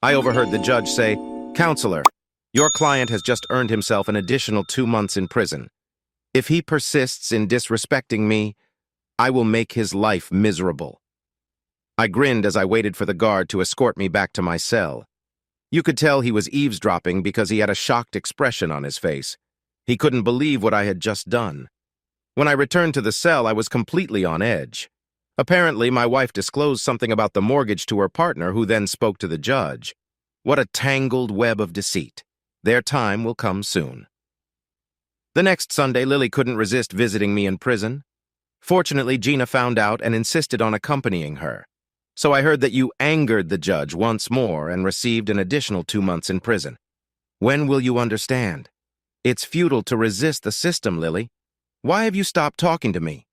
I overheard the judge say, "Counselor, your client has just earned himself an additional 2 months in prison. If he persists in disrespecting me, I will make his life miserable." I grinned as I waited for the guard to escort me back to my cell. You could tell he was eavesdropping because he had a shocked expression on his face. He couldn't believe what I had just done. When I returned to the cell, I was completely on edge. Apparently, my wife disclosed something about the mortgage to her partner, who then spoke to the judge. What a tangled web of deceit. Their time will come soon. The next Sunday, Lily couldn't resist visiting me in prison. Fortunately, Gina found out and insisted on accompanying her. So I heard that you angered the judge once more and received an additional 2 months in prison. When will you understand? It's futile to resist the system, Lily. Why have you stopped talking to me?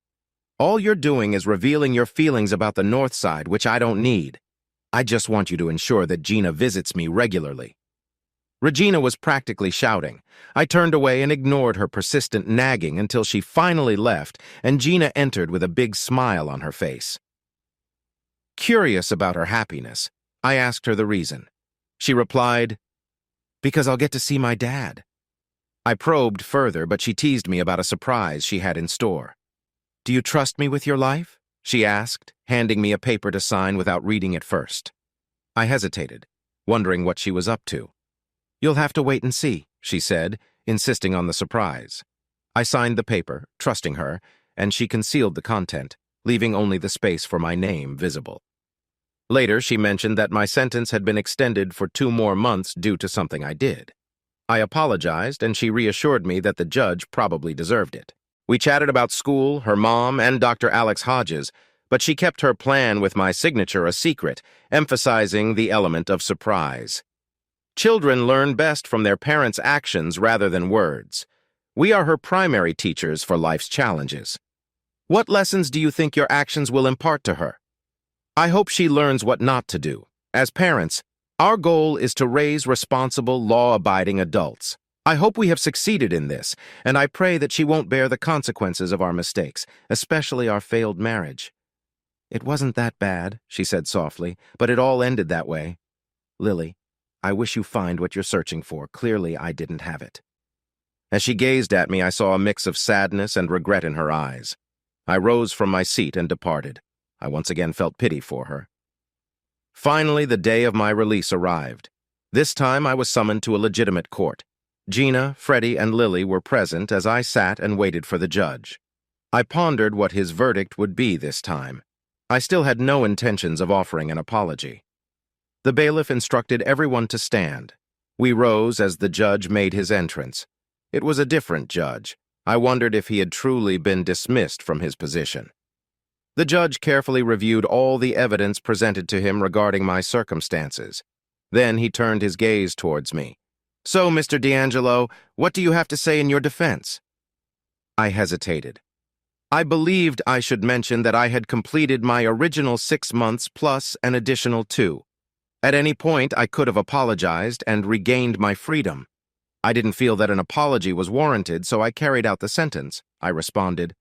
All you're doing is revealing your feelings about the North Side, which I don't need. I just want you to ensure that Gina visits me regularly. Regina was practically shouting. I turned away and ignored her persistent nagging until she finally left and Gina entered with a big smile on her face. Curious about her happiness, I asked her the reason. She replied, "Because I'll get to see my dad." I probed further, but she teased me about a surprise she had in store. "Do you trust me with your life?" she asked, handing me a paper to sign without reading it first. I hesitated, wondering what she was up to. "You'll have to wait and see," she said, insisting on the surprise. I signed the paper, trusting her, and she concealed the content, leaving only the space for my name visible. Later, she mentioned that my sentence had been extended for 2 more months due to something I did. I apologized, and she reassured me that the judge probably deserved it. We chatted about school, her mom, and Dr. Alex Hodges, but she kept her plan with my signature a secret, emphasizing the element of surprise. Children learn best from their parents' actions rather than words. We are her primary teachers for life's challenges. What lessons do you think your actions will impart to her? I hope she learns what not to do. As parents, our goal is to raise responsible, law-abiding adults. I hope we have succeeded in this, and I pray that she won't bear the consequences of our mistakes, especially our failed marriage. It wasn't that bad, she said softly, but it all ended that way. Lily, I wish you find what you're searching for. Clearly, I didn't have it. As she gazed at me, I saw a mix of sadness and regret in her eyes. I rose from my seat and departed. I once again felt pity for her. Finally, the day of my release arrived. This time I was summoned to a legitimate court. Gina, Freddie, and Lily were present as I sat and waited for the judge. I pondered what his verdict would be this time. I still had no intentions of offering an apology. The bailiff instructed everyone to stand. We rose as the judge made his entrance. It was a different judge. I wondered if he had truly been dismissed from his position. The judge carefully reviewed all the evidence presented to him regarding my circumstances. Then he turned his gaze towards me. "So, Mr. D'Angelo, what do you have to say in your defense?" I hesitated. I believed I should mention that I had completed my original 6 months plus an additional 2. At any point, I could have apologized and regained my freedom. I didn't feel that an apology was warranted, so I carried out the sentence. I responded,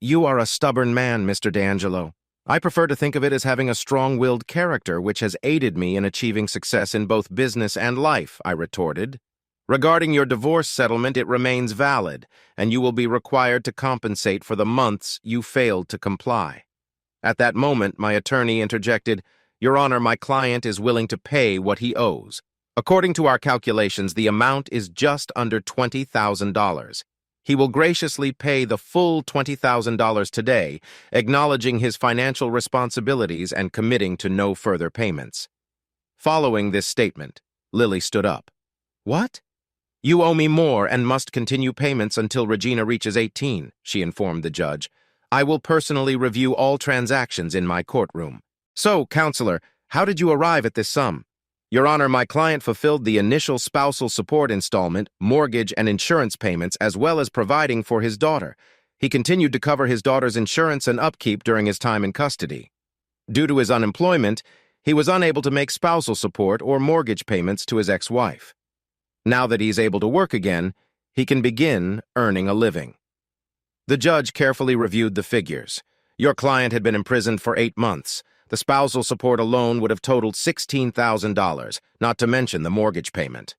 "You are a stubborn man, Mr. D'Angelo. I prefer to think of it as having a strong-willed character which has aided me in achieving success in both business and life," I retorted. Regarding your divorce settlement, it remains valid, and you will be required to compensate for the months you failed to comply. At that moment, my attorney interjected, "Your Honor, my client is willing to pay what he owes. According to our calculations, the amount is just under $20,000. He will graciously pay the full $20,000 today, acknowledging his financial responsibilities and committing to no further payments." Following this statement, Lily stood up. "What? You owe me more and must continue payments until Regina reaches 18, she informed the judge. "I will personally review all transactions in my courtroom." "So, counselor, how did you arrive at this sum?" "Your Honor, my client fulfilled the initial spousal support installment, mortgage, and insurance payments, as well as providing for his daughter. He continued to cover his daughter's insurance and upkeep during his time in custody. Due to his unemployment, he was unable to make spousal support or mortgage payments to his ex-wife. Now that he's able to work again, he can begin earning a living." The judge carefully reviewed the figures. Your client had been imprisoned for 8 months. The spousal support alone would have totaled $16,000, not to mention the mortgage payment.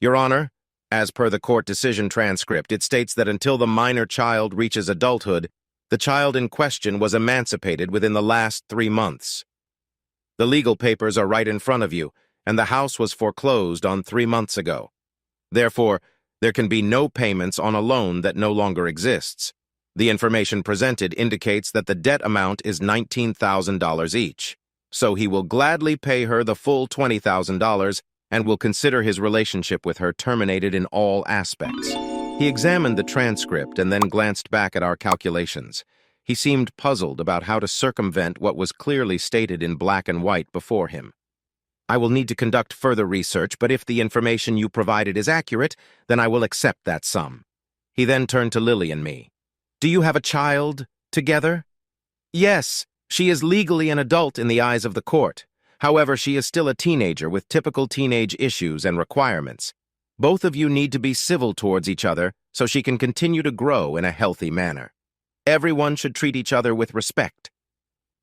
Your Honor, as per the court decision transcript, it states that until the minor child reaches adulthood, the child in question was emancipated within the last 3 months. The legal papers are right in front of you, and the house was foreclosed on 3 months ago. Therefore, there can be no payments on a loan that no longer exists. The information presented indicates that the debt amount is $19,000 each, so he will gladly pay her the full $20,000 and will consider his relationship with her terminated in all aspects. He examined the transcript and then glanced back at our calculations. He seemed puzzled about how to circumvent what was clearly stated in black and white before him. "I will need to conduct further research, but if the information you provided is accurate, then I will accept that sum." He then turned to Lily and me. "Do you have a child together?" "Yes, she is legally an adult in the eyes of the court. However, she is still a teenager with typical teenage issues and requirements. Both of you need to be civil towards each other so she can continue to grow in a healthy manner. Everyone should treat each other with respect."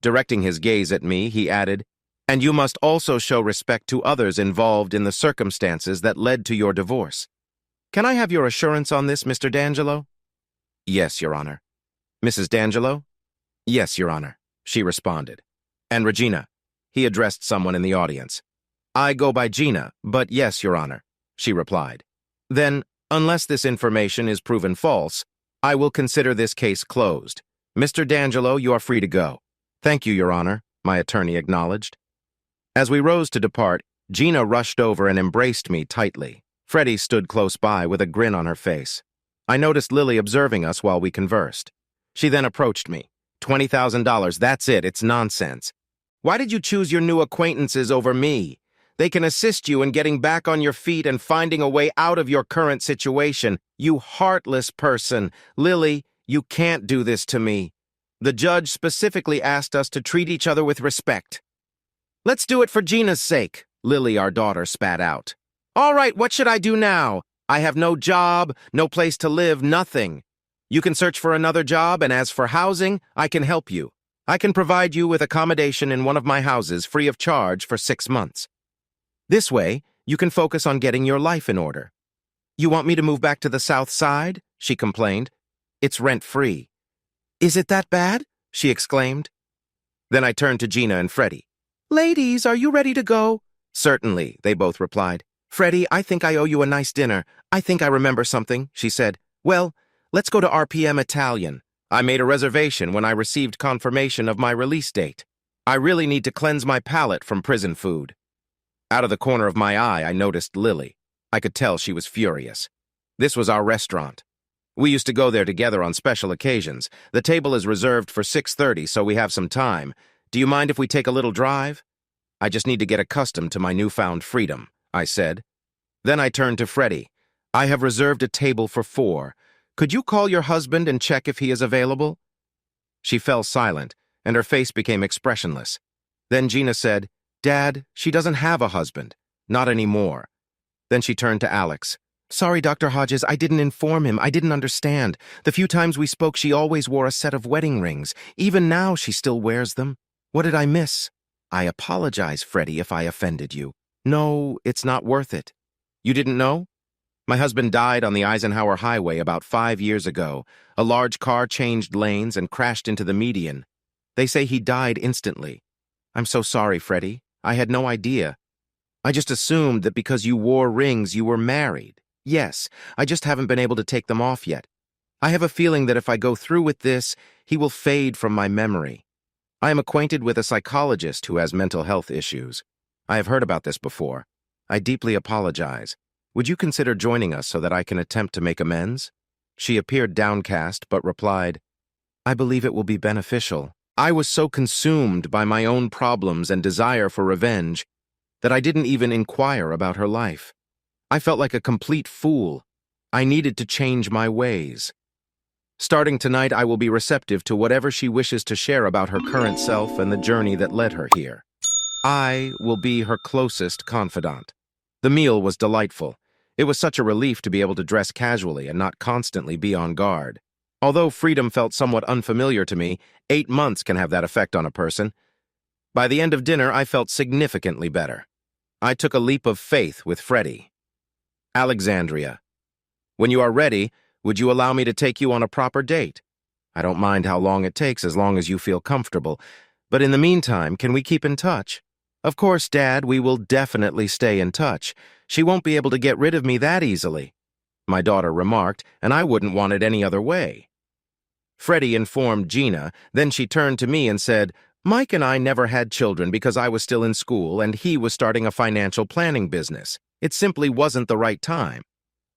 Directing his gaze at me, he added, "And you must also show respect to others involved in the circumstances that led to your divorce. Can I have your assurance on this, Mr. D'Angelo?" "Yes, Your Honor." "Mrs. D'Angelo?" "Yes, Your Honor," she responded. "And Regina?" He addressed someone in the audience. "I go by Gina, but yes, Your Honor," she replied. "Then, unless this information is proven false, I will consider this case closed. Mr. D'Angelo, you are free to go." "Thank you, Your Honor," my attorney acknowledged. As we rose to depart, Gina rushed over and embraced me tightly. Freddie stood close by with a grin on her face. I noticed Lily observing us while we conversed. She then approached me. $20,000, that's it, it's nonsense. Why did you choose your new acquaintances over me? They can assist you in getting back on your feet and finding a way out of your current situation. You heartless person. Lily, you can't do this to me. The judge specifically asked us to treat each other with respect." "Let's do it for Gina's sake," Lily, our daughter, spat out. "All right, what should I do now? I have no job, no place to live, nothing. You can search for another job, and as for housing, I can help you. I can provide you with accommodation in one of my houses free of charge for 6 months. This way, you can focus on getting your life in order." "You want me to move back to the South Side?" she complained. "It's rent-free." "Is it that bad?" she exclaimed. Then I turned to Gina and Freddie. "Ladies, are you ready to go?" "Certainly," they both replied. "Freddie, I think I owe you a nice dinner. I think I remember something," she said. "Well, let's go to RPM Italian. I made a reservation when I received confirmation of my release date. I really need to cleanse my palate from prison food." Out of the corner of my eye, I noticed Lily. I could tell she was furious. This was our restaurant. We used to go there together on special occasions. The table is reserved for 6:30, so we have some time. "Do you mind if we take a little drive?" "I just need to get accustomed to my newfound freedom," I said. Then I turned to Freddie. "I have reserved a table for 4. Could you call your husband and check if he is available?" She fell silent, and her face became expressionless. Then Gina said, "Dad, she doesn't have a husband. Not anymore." Then she turned to Alex. "Sorry, Dr. Hodges, I didn't inform him. I didn't understand. The few times we spoke, she always wore a set of wedding rings. Even now, she still wears them. What did I miss?" "I apologize, Freddie, if I offended you." "No, it's not worth it." "You didn't know?" My husband died on the Eisenhower Highway about 5 years ago. A large car changed lanes and crashed into the median. They say he died instantly. I'm so sorry, Freddie. I had no idea. I just assumed that because you wore rings, you were married. Yes, I just haven't been able to take them off yet. I have a feeling that if I go through with this, he will fade from my memory. I am acquainted with a psychologist who has mental health issues. I have heard about this before. I deeply apologize. Would you consider joining us so that I can attempt to make amends? She appeared downcast, but replied, I believe it will be beneficial. I was so consumed by my own problems and desire for revenge that I didn't even inquire about her life. I felt like a complete fool. I needed to change my ways. Starting tonight, I will be receptive to whatever she wishes to share about her current self and the journey that led her here. I will be her closest confidant. The meal was delightful. It was such a relief to be able to dress casually and not constantly be on guard. Although freedom felt somewhat unfamiliar to me, 8 months can have that effect on a person. By the end of dinner, I felt significantly better. I took a leap of faith with Freddie. Alexandria. When you are ready, would you allow me to take you on a proper date? I don't mind how long it takes as long as you feel comfortable. But in the meantime, can we keep in touch? Of course, Dad, we will definitely stay in touch. She won't be able to get rid of me that easily, my daughter remarked, and I wouldn't want it any other way. Freddie informed Gina, then she turned to me and said, Mike and I never had children because I was still in school and he was starting a financial planning business. It simply wasn't the right time.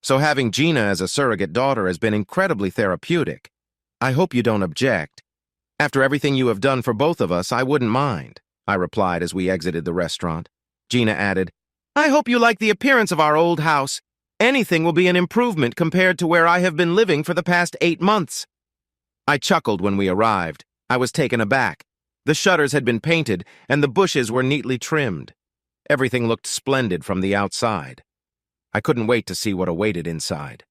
So having Gina as a surrogate daughter has been incredibly therapeutic. I hope you don't object. After everything you have done for both of us, I wouldn't mind, I replied as we exited the restaurant. Gina added, I hope you like the appearance of our old house. Anything will be an improvement compared to where I have been living for the past 8 months. I chuckled when we arrived. I was taken aback. The shutters had been painted, and the bushes were neatly trimmed. Everything looked splendid from the outside. I couldn't wait to see what awaited inside.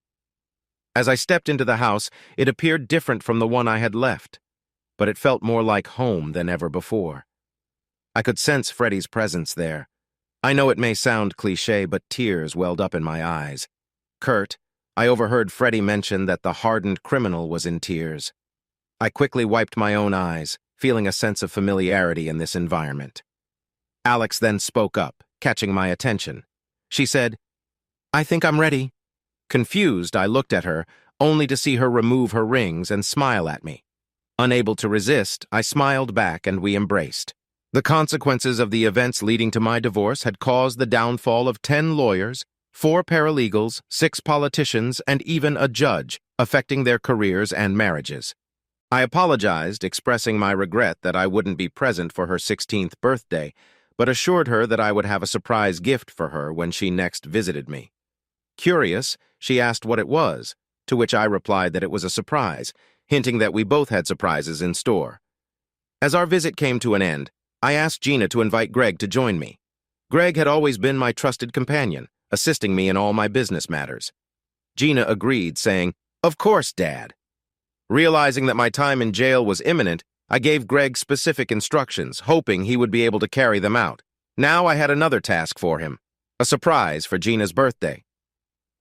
As I stepped into the house, it appeared different from the one I had left, but it felt more like home than ever before. I could sense Freddie's presence there. I know it may sound cliché, but tears welled up in my eyes. Kurt, I overheard Freddie mention that the hardened criminal was in tears. I quickly wiped my own eyes, feeling a sense of familiarity in this environment. Alex then spoke up, catching my attention. She said, I think I'm ready. Confused, I looked at her, only to see her remove her rings and smile at me. Unable to resist, I smiled back and we embraced. The consequences of the events leading to my divorce had caused the downfall of 10 lawyers, 4 paralegals, 6 politicians, and even a judge, affecting their careers and marriages. I apologized, expressing my regret that I wouldn't be present for her 16th birthday, but assured her that I would have a surprise gift for her when she next visited me. Curious, she asked what it was, to which I replied that it was a surprise, hinting that we both had surprises in store. As our visit came to an end, I asked Gina to invite Greg to join me. Greg had always been my trusted companion, assisting me in all my business matters. Gina agreed, saying, Of course, Dad. Realizing that my time in jail was imminent, I gave Greg specific instructions, hoping he would be able to carry them out. Now I had another task for him, a surprise for Gina's birthday.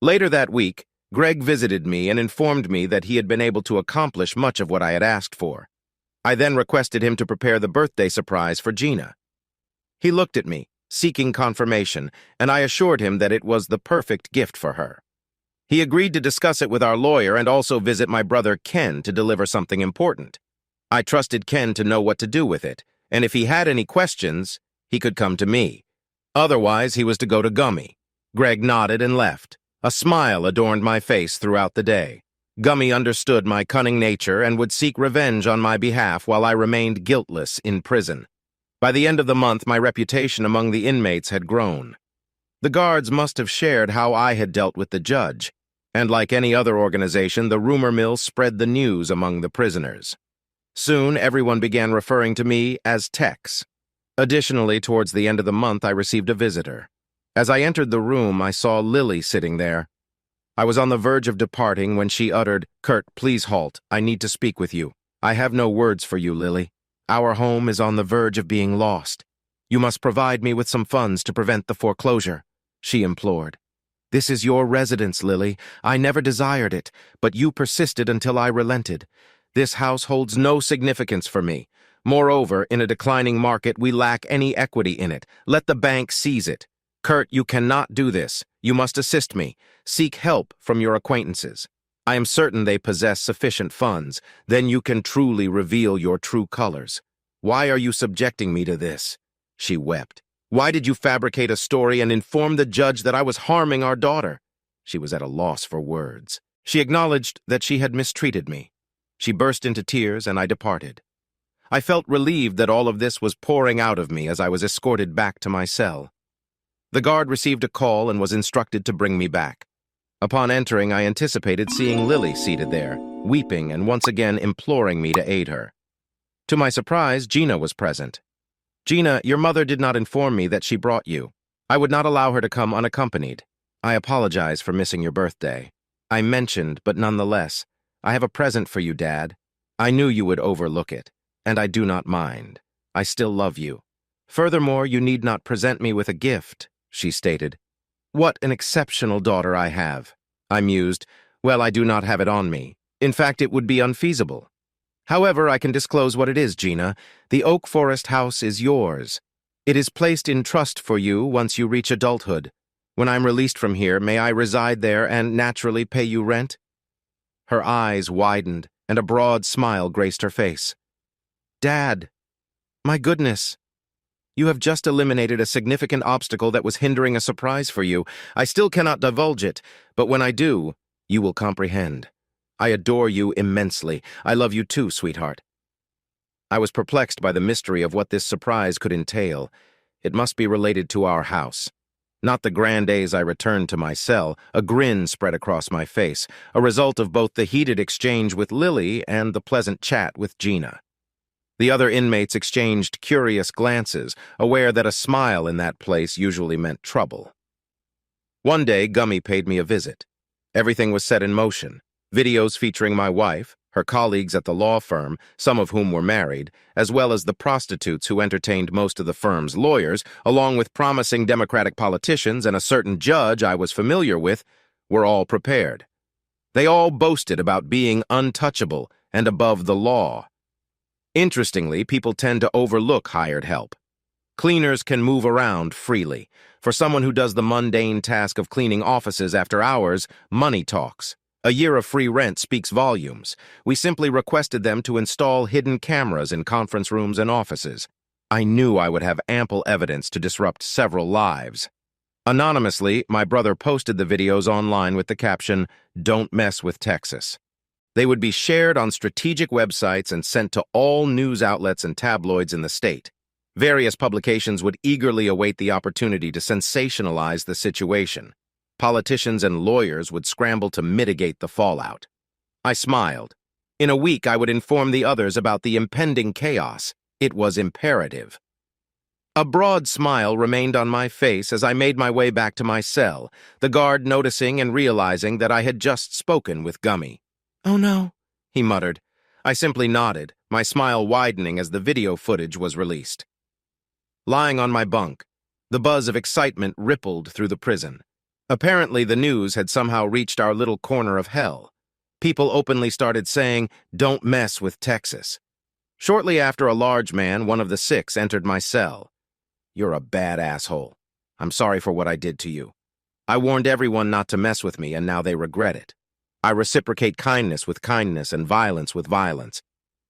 Later that week, Greg visited me and informed me that he had been able to accomplish much of what I had asked for. I then requested him to prepare the birthday surprise for Gina. He looked at me, seeking confirmation, and I assured him that it was the perfect gift for her. He agreed to discuss it with our lawyer and also visit my brother Ken to deliver something important. I trusted Ken to know what to do with it, and if he had any questions, he could come to me. Otherwise, he was to go to Gummy. Greg nodded and left. A smile adorned my face throughout the day. Gummy understood my cunning nature and would seek revenge on my behalf while I remained guiltless in prison. By the end of the month, my reputation among the inmates had grown. The guards must have shared how I had dealt with the judge, and like any other organization, the rumor mill spread the news among the prisoners. Soon, everyone began referring to me as Tex. Additionally, towards the end of the month, I received a visitor. As I entered the room, I saw Lily sitting there. I was on the verge of departing when she uttered, Kurt, please halt. I need to speak with you. I have no words for you, Lily. Our home is on the verge of being lost. You must provide me with some funds to prevent the foreclosure, she implored. "This is your residence, Lily. I never desired it, but you persisted until I relented. This house holds no significance for me. Moreover, in a declining market, we lack any equity in it. Let the bank seize it. Kurt, you cannot do this. You must assist me. Seek help from your acquaintances. I am certain they possess sufficient funds. Then you can truly reveal your true colors. Why are you subjecting me to this?" She wept. "Why did you fabricate a story and inform the judge that I was harming our daughter?" She was at a loss for words. She acknowledged that she had mistreated me. She burst into tears, and I departed. I felt relieved that all of this was pouring out of me as I was escorted back to my cell. The guard received a call and was instructed to bring me back. Upon entering, I anticipated seeing Lily seated there, weeping and once again imploring me to aid her. To my surprise, Gina was present. "Gina, your mother did not inform me that she brought you. I would not allow her to come unaccompanied. I apologize for missing your birthday. I mentioned, but nonetheless, I have a present for you, Dad. I knew you would overlook it, and I do not mind. I still love you. Furthermore, you need not present me with a gift," she stated. "What an exceptional daughter I have." I mused. "Well, I do not have it on me. In fact, it would be unfeasible. However, I can disclose what it is, Gina. The Oak Forest house is yours. It is placed in trust for you once you reach adulthood. When I'm released from here, may I reside there and naturally pay you rent?" Her eyes widened, and a broad smile graced her face. "Dad, my goodness. You have just eliminated a significant obstacle that was hindering a surprise for you. I still cannot divulge it, but when I do, you will comprehend. I adore you immensely. I love you too, sweetheart." I was perplexed by the mystery of what this surprise could entail. It must be related to our house. Not the grand days I returned to my cell, a grin spread across my face, a result of both the heated exchange with Lily and the pleasant chat with Gina. The other inmates exchanged curious glances, aware that a smile in that place usually meant trouble. One day, Gummy paid me a visit. Everything was set in motion. Videos featuring my wife, her colleagues at the law firm, some of whom were married, as well as the prostitutes who entertained most of the firm's lawyers, along with promising Democratic politicians and a certain judge I was familiar with, were all prepared. They all boasted about being untouchable and above the law. Interestingly, people tend to overlook hired help. Cleaners can move around freely. For someone who does the mundane task of cleaning offices after hours, money talks. A year of free rent speaks volumes. We simply requested them to install hidden cameras in conference rooms and offices. I knew I would have ample evidence to disrupt several lives. Anonymously, my brother posted the videos online with the caption, "Don't mess with Texas." They would be shared on strategic websites and sent to all news outlets and tabloids in the state. Various publications would eagerly await the opportunity to sensationalize the situation. Politicians and lawyers would scramble to mitigate the fallout. I smiled. In a week, I would inform the others about the impending chaos. It was imperative. A broad smile remained on my face as I made my way back to my cell, the guard noticing and realizing that I had just spoken with Gummy. "Oh no," he muttered. I simply nodded, my smile widening as the video footage was released. Lying on my bunk, the buzz of excitement rippled through the prison. Apparently, the news had somehow reached our little corner of hell. People openly started saying, "Don't mess with Texas." Shortly after, a large man, one of the 6, entered my cell. "You're a bad asshole. I'm sorry for what I did to you. I warned everyone not to mess with me, and now they regret it. I reciprocate kindness with kindness and violence with violence.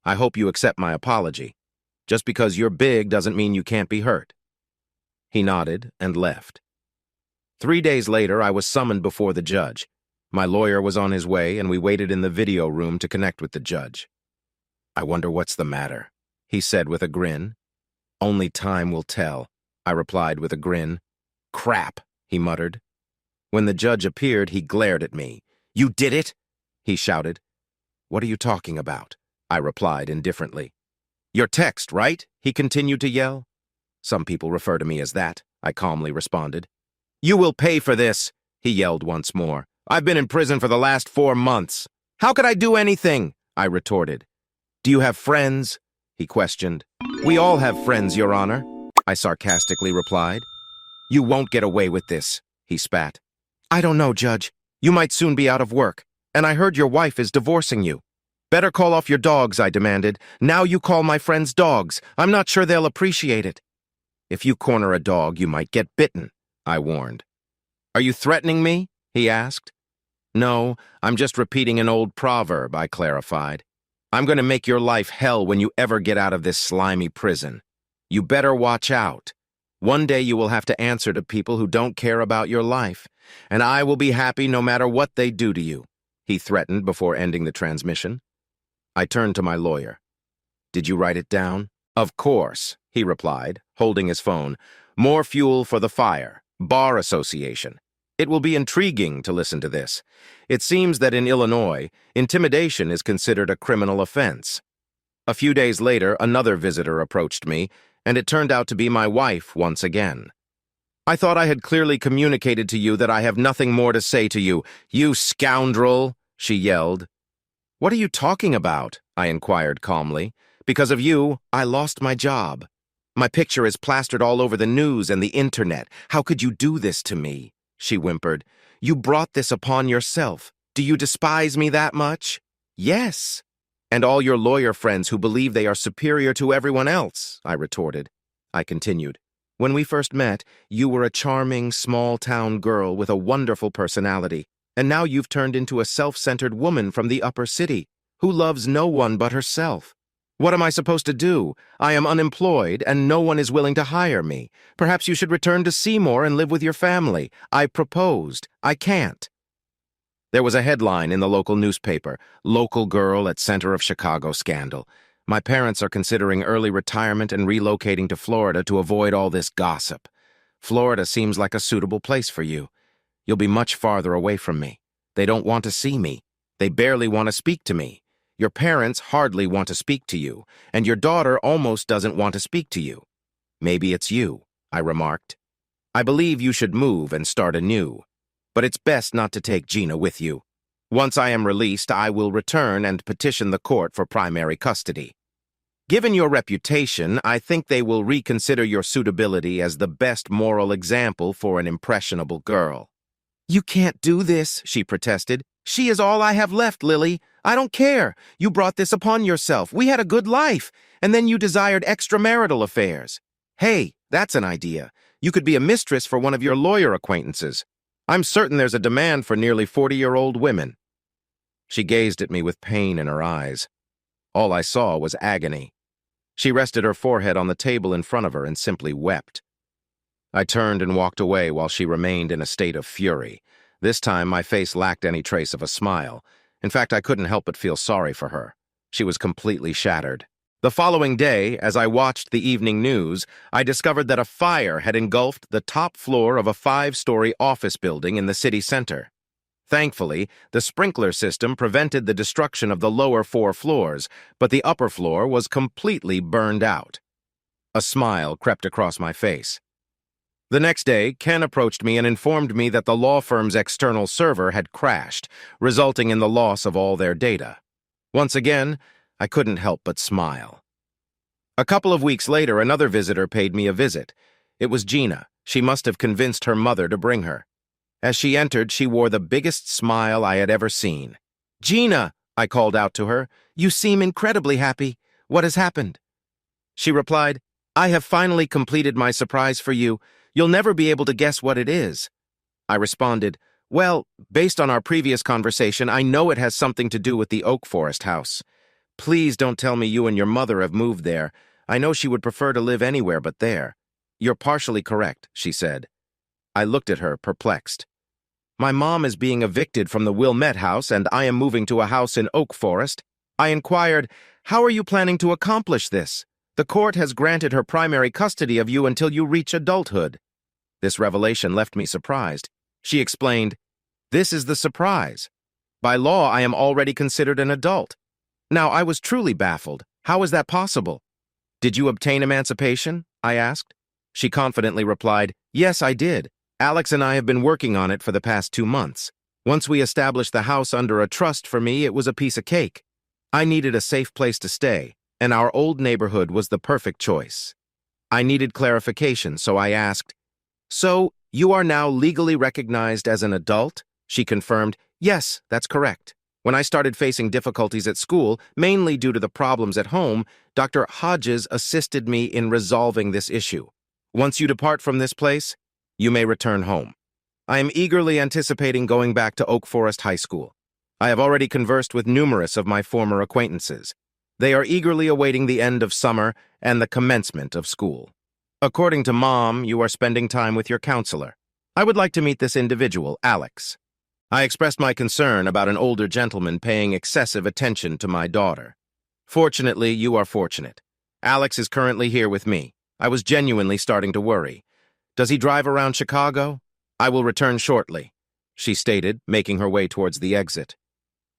I hope you accept my apology. Just because you're big doesn't mean you can't be hurt." He nodded and left. 3 days later, I was summoned before the judge. My lawyer was on his way, and we waited in the video room to connect with the judge. "I wonder what's the matter," he said with a grin. "Only time will tell," I replied with a grin. "Crap," he muttered. When the judge appeared, he glared at me. "You did it?" he shouted. "What are you talking about?" I replied indifferently. "Your text, right?" he continued to yell. "Some people refer to me as that," I calmly responded. "You will pay for this," he yelled once more. "I've been in prison for the last 4 months. How could I do anything?" I retorted. "Do you have friends?" he questioned. "We all have friends, Your Honor," I sarcastically replied. "You won't get away with this," he spat. I don't know, Judge. You might soon be out of work, and I heard your wife is divorcing you. Better call off your dogs, I demanded. Now you call my friends dogs. I'm not sure they'll appreciate it. If you corner a dog, you might get bitten, I warned. Are you threatening me? He asked. No, I'm just repeating an old proverb, I clarified. I'm going to make your life hell when you ever get out of this slimy prison. You better watch out. One day you will have to answer to people who don't care about your life, and I will be happy no matter what they do to you, he threatened before ending the transmission. I turned to my lawyer. Did you write it down? Of course, he replied, holding his phone. More fuel for the fire. Bar Association. It will be intriguing to listen to this. It seems that in Illinois, intimidation is considered a criminal offense. A few days later, another visitor approached me, and it turned out to be my wife once again. I thought I had clearly communicated to you that I have nothing more to say to you, you scoundrel, she yelled. What are you talking about? I inquired calmly. Because of you, I lost my job. My picture is plastered all over the news and the internet. How could you do this to me? She whimpered. You brought this upon yourself. Do you despise me that much? Yes. And all your lawyer friends who believe they are superior to everyone else, I retorted. I continued. When we first met, you were a charming, small-town girl with a wonderful personality, and now you've turned into a self-centered woman from the upper city, who loves no one but herself. What am I supposed to do? I am unemployed, and no one is willing to hire me. Perhaps you should return to Seymour and live with your family. I proposed. I can't. There was a headline in the local newspaper, Local Girl at Center of Chicago Scandal. My parents are considering early retirement and relocating to Florida to avoid all this gossip. Florida seems like a suitable place for you. You'll be much farther away from me. They don't want to see me. They barely want to speak to me. Your parents hardly want to speak to you, and your daughter almost doesn't want to speak to you. Maybe it's you, I remarked. I believe you should move and start anew, but it's best not to take Gina with you. Once I am released, I will return and petition the court for primary custody. Given your reputation, I think they will reconsider your suitability as the best moral example for an impressionable girl. You can't do this, she protested. She is all I have left, Lily. I don't care. You brought this upon yourself. We had a good life, and then you desired extramarital affairs. Hey, that's an idea. You could be a mistress for one of your lawyer acquaintances. I'm certain there's a demand for nearly 40-year-old women. She gazed at me with pain in her eyes. All I saw was agony. She rested her forehead on the table in front of her and simply wept. I turned and walked away while she remained in a state of fury. This time, my face lacked any trace of a smile. In fact, I couldn't help but feel sorry for her. She was completely shattered. The following day, as I watched the evening news, I discovered that a fire had engulfed the top floor of a 5-story office building in the city center. Thankfully, the sprinkler system prevented the destruction of the lower 4 floors, but the upper floor was completely burned out. A smile crept across my face. The next day, Ken approached me and informed me that the law firm's external server had crashed, resulting in the loss of all their data. Once again, I couldn't help but smile. A couple of weeks later, another visitor paid me a visit. It was Gina. She must have convinced her mother to bring her. As she entered, she wore the biggest smile I had ever seen. "Gina," I called out to her, "you seem incredibly happy. What has happened?" She replied, "I have finally completed my surprise for you. You'll never be able to guess what it is." I responded, "Well, based on our previous conversation, I know it has something to do with the Oak Forest house. Please don't tell me you and your mother have moved there. I know she would prefer to live anywhere but there." "You're partially correct," she said. I looked at her, perplexed. "My mom is being evicted from the Wilmette house, and I am moving to a house in Oak Forest." I inquired, "How are you planning to accomplish this? The court has granted her primary custody of you until you reach adulthood." This revelation left me surprised. She explained, "This is the surprise. By law, I am already considered an adult." Now, I was truly baffled. How is that possible? "Did you obtain emancipation?" I asked. She confidently replied, "Yes, I did. Alex and I have been working on it for the past 2 months. Once we established the house under a trust for me, it was a piece of cake. I needed a safe place to stay, and our old neighborhood was the perfect choice. I needed clarification, so I asked, 'So, You are now legally recognized as an adult? She confirmed, yes, that's correct. When I started facing difficulties at school, mainly due to the problems at home, Dr. Hodges assisted me in resolving this issue. Once you depart from this place, you may return home. I am eagerly anticipating going back to Oak Forest High School. I have already conversed with numerous of my former acquaintances. They are eagerly awaiting the end of summer and the commencement of school. According to Mom, you are spending time with your counselor. I would like to meet this individual, Alex. I expressed my concern about an older gentleman paying excessive attention to my daughter. Fortunately, you are fortunate. Alex is currently here with me. I was genuinely starting to worry. Does he drive around Chicago? I will return shortly, she stated, making her way towards the exit.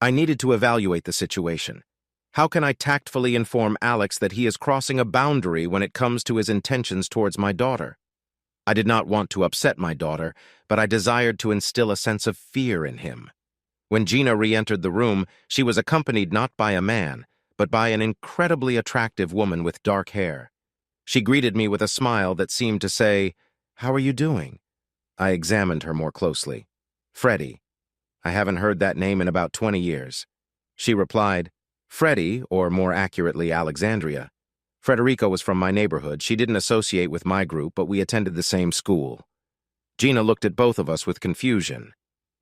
I needed to evaluate the situation. How can I tactfully inform Alex that he is crossing a boundary when it comes to his intentions towards my daughter? I did not want to upset my daughter, but I desired to instill a sense of fear in him. When Gina re-entered the room, she was accompanied not by a man, but by an incredibly attractive woman with dark hair. She greeted me with a smile that seemed to say, "How are you doing?" I examined her more closely. "Freddie. I haven't heard that name in about 20 years. She replied, "Freddie, or more accurately, Alexandria. Frederica was from my neighborhood. She didn't associate with my group, but we attended the same school." Gina looked at both of us with confusion.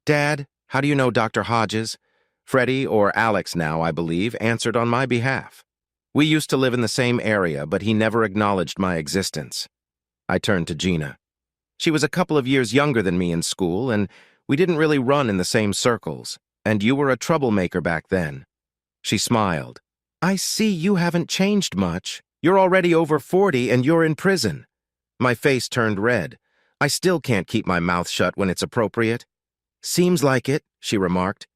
"Dad, how do you know Dr. Hodges?" Freddie, or Alex now, I believe, answered on my behalf. "We used to live in the same area, but he never acknowledged my existence." I turned to Gina. "She was a couple of years younger than me in school, and we didn't really run in the same circles, and you were a troublemaker back then." She smiled. "I see you haven't changed much. You're already over 40 and you're in prison." My face turned red. I still can't keep my mouth shut when it's appropriate. "Seems like it," she remarked.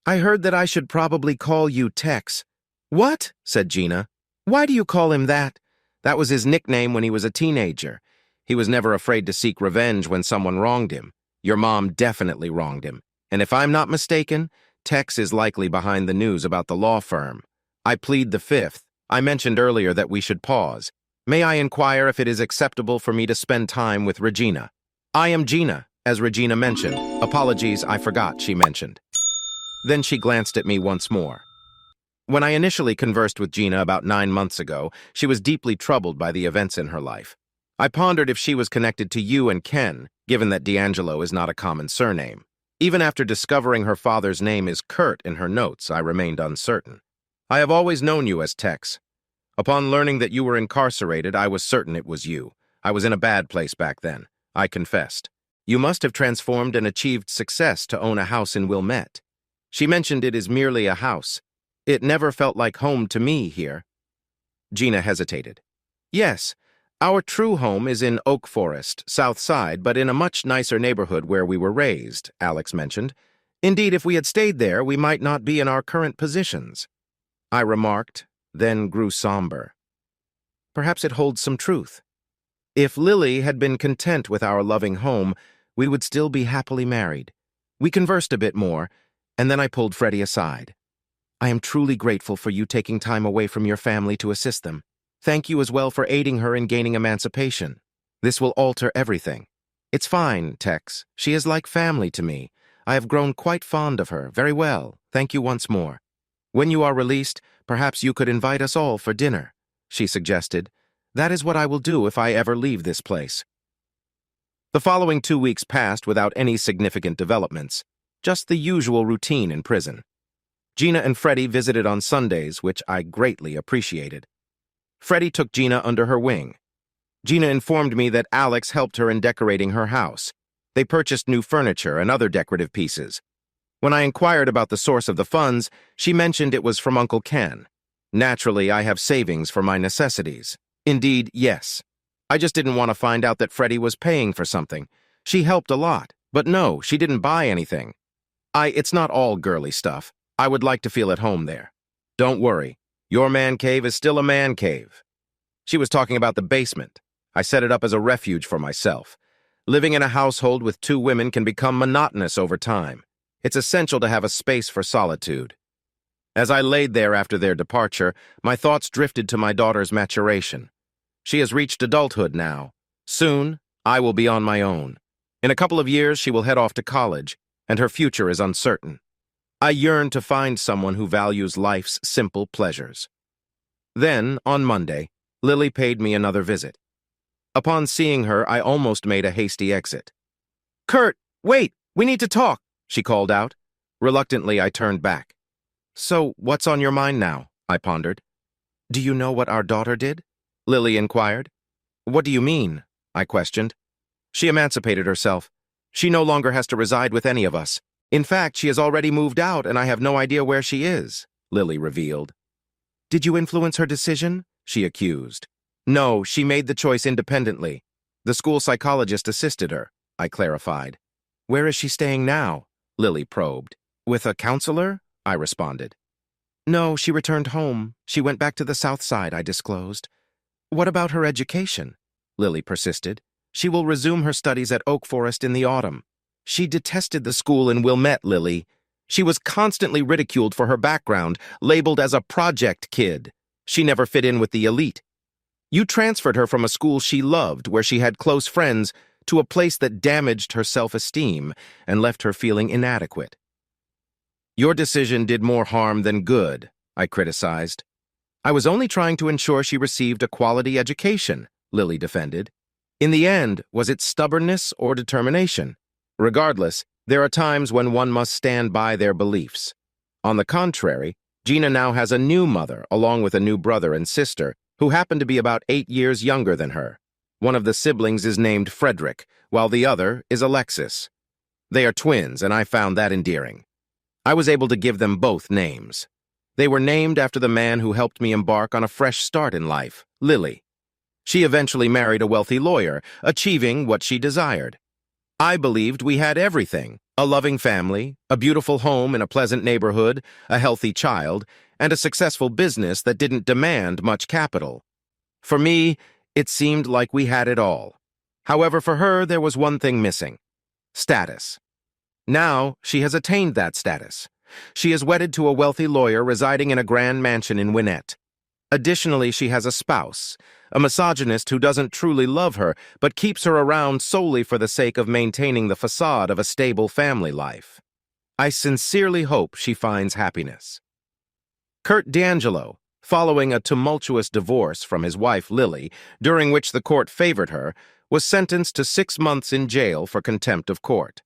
"I heard that I should probably call you Tex." "What?" said Gina. "Why do you call him that?" "That was his nickname when he was a teenager. He was never afraid to seek revenge when someone wronged him. Your mom definitely wronged him. And if I'm not mistaken, Tex is likely behind the news about the law firm. I plead the fifth. I mentioned earlier that we should pause. May I inquire if it is acceptable for me to spend time with Regina?" "I am Gina, as Regina mentioned. Apologies, I forgot," she mentioned. Then she glanced at me once more. When I initially conversed with Gina about 9 months ago, she was deeply troubled by the events in her life. I pondered if she was connected to you and Ken, given that D'Angelo is not a common surname. Even after discovering her father's name is Kurt in her notes, I remained uncertain. "I have always known you as Tex. Upon learning that you were incarcerated, I was certain it was you. I was in a bad place back then. I confessed. You must have transformed and achieved success to own a house in Wilmette." She mentioned it is merely a house. "It never felt like home to me here." Gina hesitated. "Yes, our true home is in Oak Forest, South Side, but in a much nicer neighborhood where we were raised," Alex mentioned. "Indeed, if we had stayed there, we might not be in our current positions." I remarked, then grew somber. Perhaps it holds some truth. If Lily had been content with our loving home, we would still be happily married. We conversed a bit more, and then I pulled Freddie aside. "I am truly grateful for you taking time away from your family to assist them. Thank you as well for aiding her in gaining emancipation. This will alter everything." "It's fine, Tex. She is like family to me. I have grown quite fond of her. Very well. Thank you once more. When you are released, perhaps you could invite us all for dinner," she suggested. "That is what I will do if I ever leave this place." The following 2 weeks passed without any significant developments, just the usual routine in prison. Gina and Freddie visited on Sundays, which I greatly appreciated. Freddie took Gina under her wing. Gina informed me that Alex helped her in decorating her house. They purchased new furniture and other decorative pieces. When I inquired about the source of the funds, she mentioned it was from Uncle Ken. Naturally, I have savings for my necessities. Indeed, yes. I just didn't want to find out that Freddie was paying for something. She helped a lot, but no, she didn't buy anything. It's not all girly stuff. I would like to feel at home there. Don't worry. Your man cave is still a man cave. She was talking about the basement. I set it up as a refuge for myself. Living in a household with 2 women can become monotonous over time. It's essential to have a space for solitude. As I laid there after their departure, my thoughts drifted to my daughter's maturation. She has reached adulthood now. Soon, I will be on my own. In a couple of years, she will head off to college, and her future is uncertain. I yearn to find someone who values life's simple pleasures. Then, on Monday, Lily paid me another visit. Upon seeing her, I almost made a hasty exit. "Kurt, wait! We need to talk!" she called out. Reluctantly, I turned back. "So, what's on your mind now?" I pondered. "Do you know what our daughter did?" Lily inquired. "What do you mean?" I questioned. "She emancipated herself. She no longer has to reside with any of us. In fact, she has already moved out, and I have no idea where she is," Lily revealed. "Did you influence her decision?" she accused. "No, she made the choice independently. The school psychologist assisted her," I clarified. "Where is she staying now?" Lily probed. "With a counselor?" I responded. "No, she returned home. She went back to the South Side," I disclosed. "What about her education?" Lily persisted. "She will resume her studies at Oak Forest in the autumn." "She detested the school in Wilmette, Lily. She was constantly ridiculed for her background, labeled as a project kid. She never fit in with the elite. You transferred her from a school she loved, where she had close friends, to a place that damaged her self-esteem and left her feeling inadequate." "Your decision did more harm than good," I criticized. "I was only trying to ensure she received a quality education," Lily defended. "In the end, was it stubbornness or determination? Regardless, there are times when one must stand by their beliefs. On the contrary, Gina now has a new mother, along with a new brother and sister, who happen to be about 8 years younger than her. One of the siblings is named Frederick, while the other is Alexis. They are twins, and I found that endearing. I was able to give them both names. They were named after the man who helped me embark on a fresh start in life, Lily. She eventually married a wealthy lawyer, achieving what she desired. I believed we had everything: a loving family, a beautiful home in a pleasant neighborhood, a healthy child, and a successful business that didn't demand much capital. For me, it seemed like we had it all. However, for her, there was one thing missing: status. Now, she has attained that status. She is wedded to a wealthy lawyer residing in a grand mansion in Gwinnett. Additionally, she has a spouse, a misogynist who doesn't truly love her, but keeps her around solely for the sake of maintaining the facade of a stable family life. I sincerely hope she finds happiness. Kurt D'Angelo, following a tumultuous divorce from his wife Lily, during which the court favored her, was sentenced to 6 months in jail for contempt of court.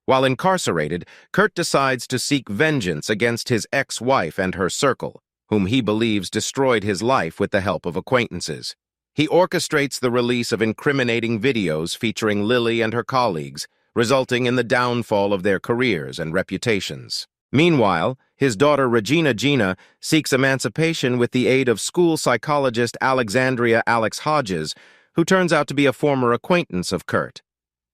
While incarcerated, Kurt decides to seek vengeance against his ex-wife and her circle, whom he believes destroyed his life with the help of acquaintances. He orchestrates the release of incriminating videos featuring Lily and her colleagues, resulting in the downfall of their careers and reputations. Meanwhile, his daughter Regina Gina seeks emancipation with the aid of school psychologist Alexandria Alex Hodges, who turns out to be a former acquaintance of Kurt.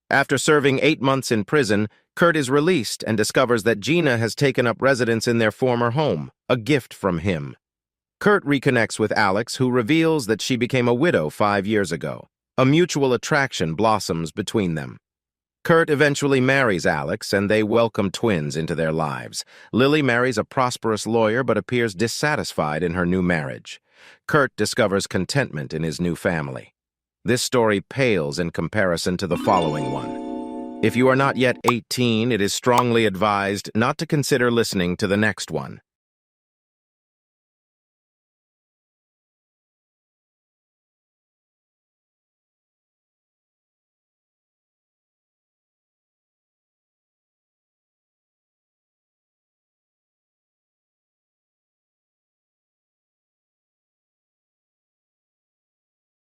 After serving 8 months in prison, Kurt is released and discovers that Gina has taken up residence in their former home, a gift from him. Kurt reconnects with Alex, who reveals that she became a widow 5 years ago. A mutual attraction blossoms between them. Kurt eventually marries Alex, and they welcome twins into their lives. Lily marries a prosperous lawyer but appears dissatisfied in her new marriage. Kurt discovers contentment in his new family. This story pales in comparison to the following one. If you are not yet 18, it is strongly advised not to consider listening to the next one.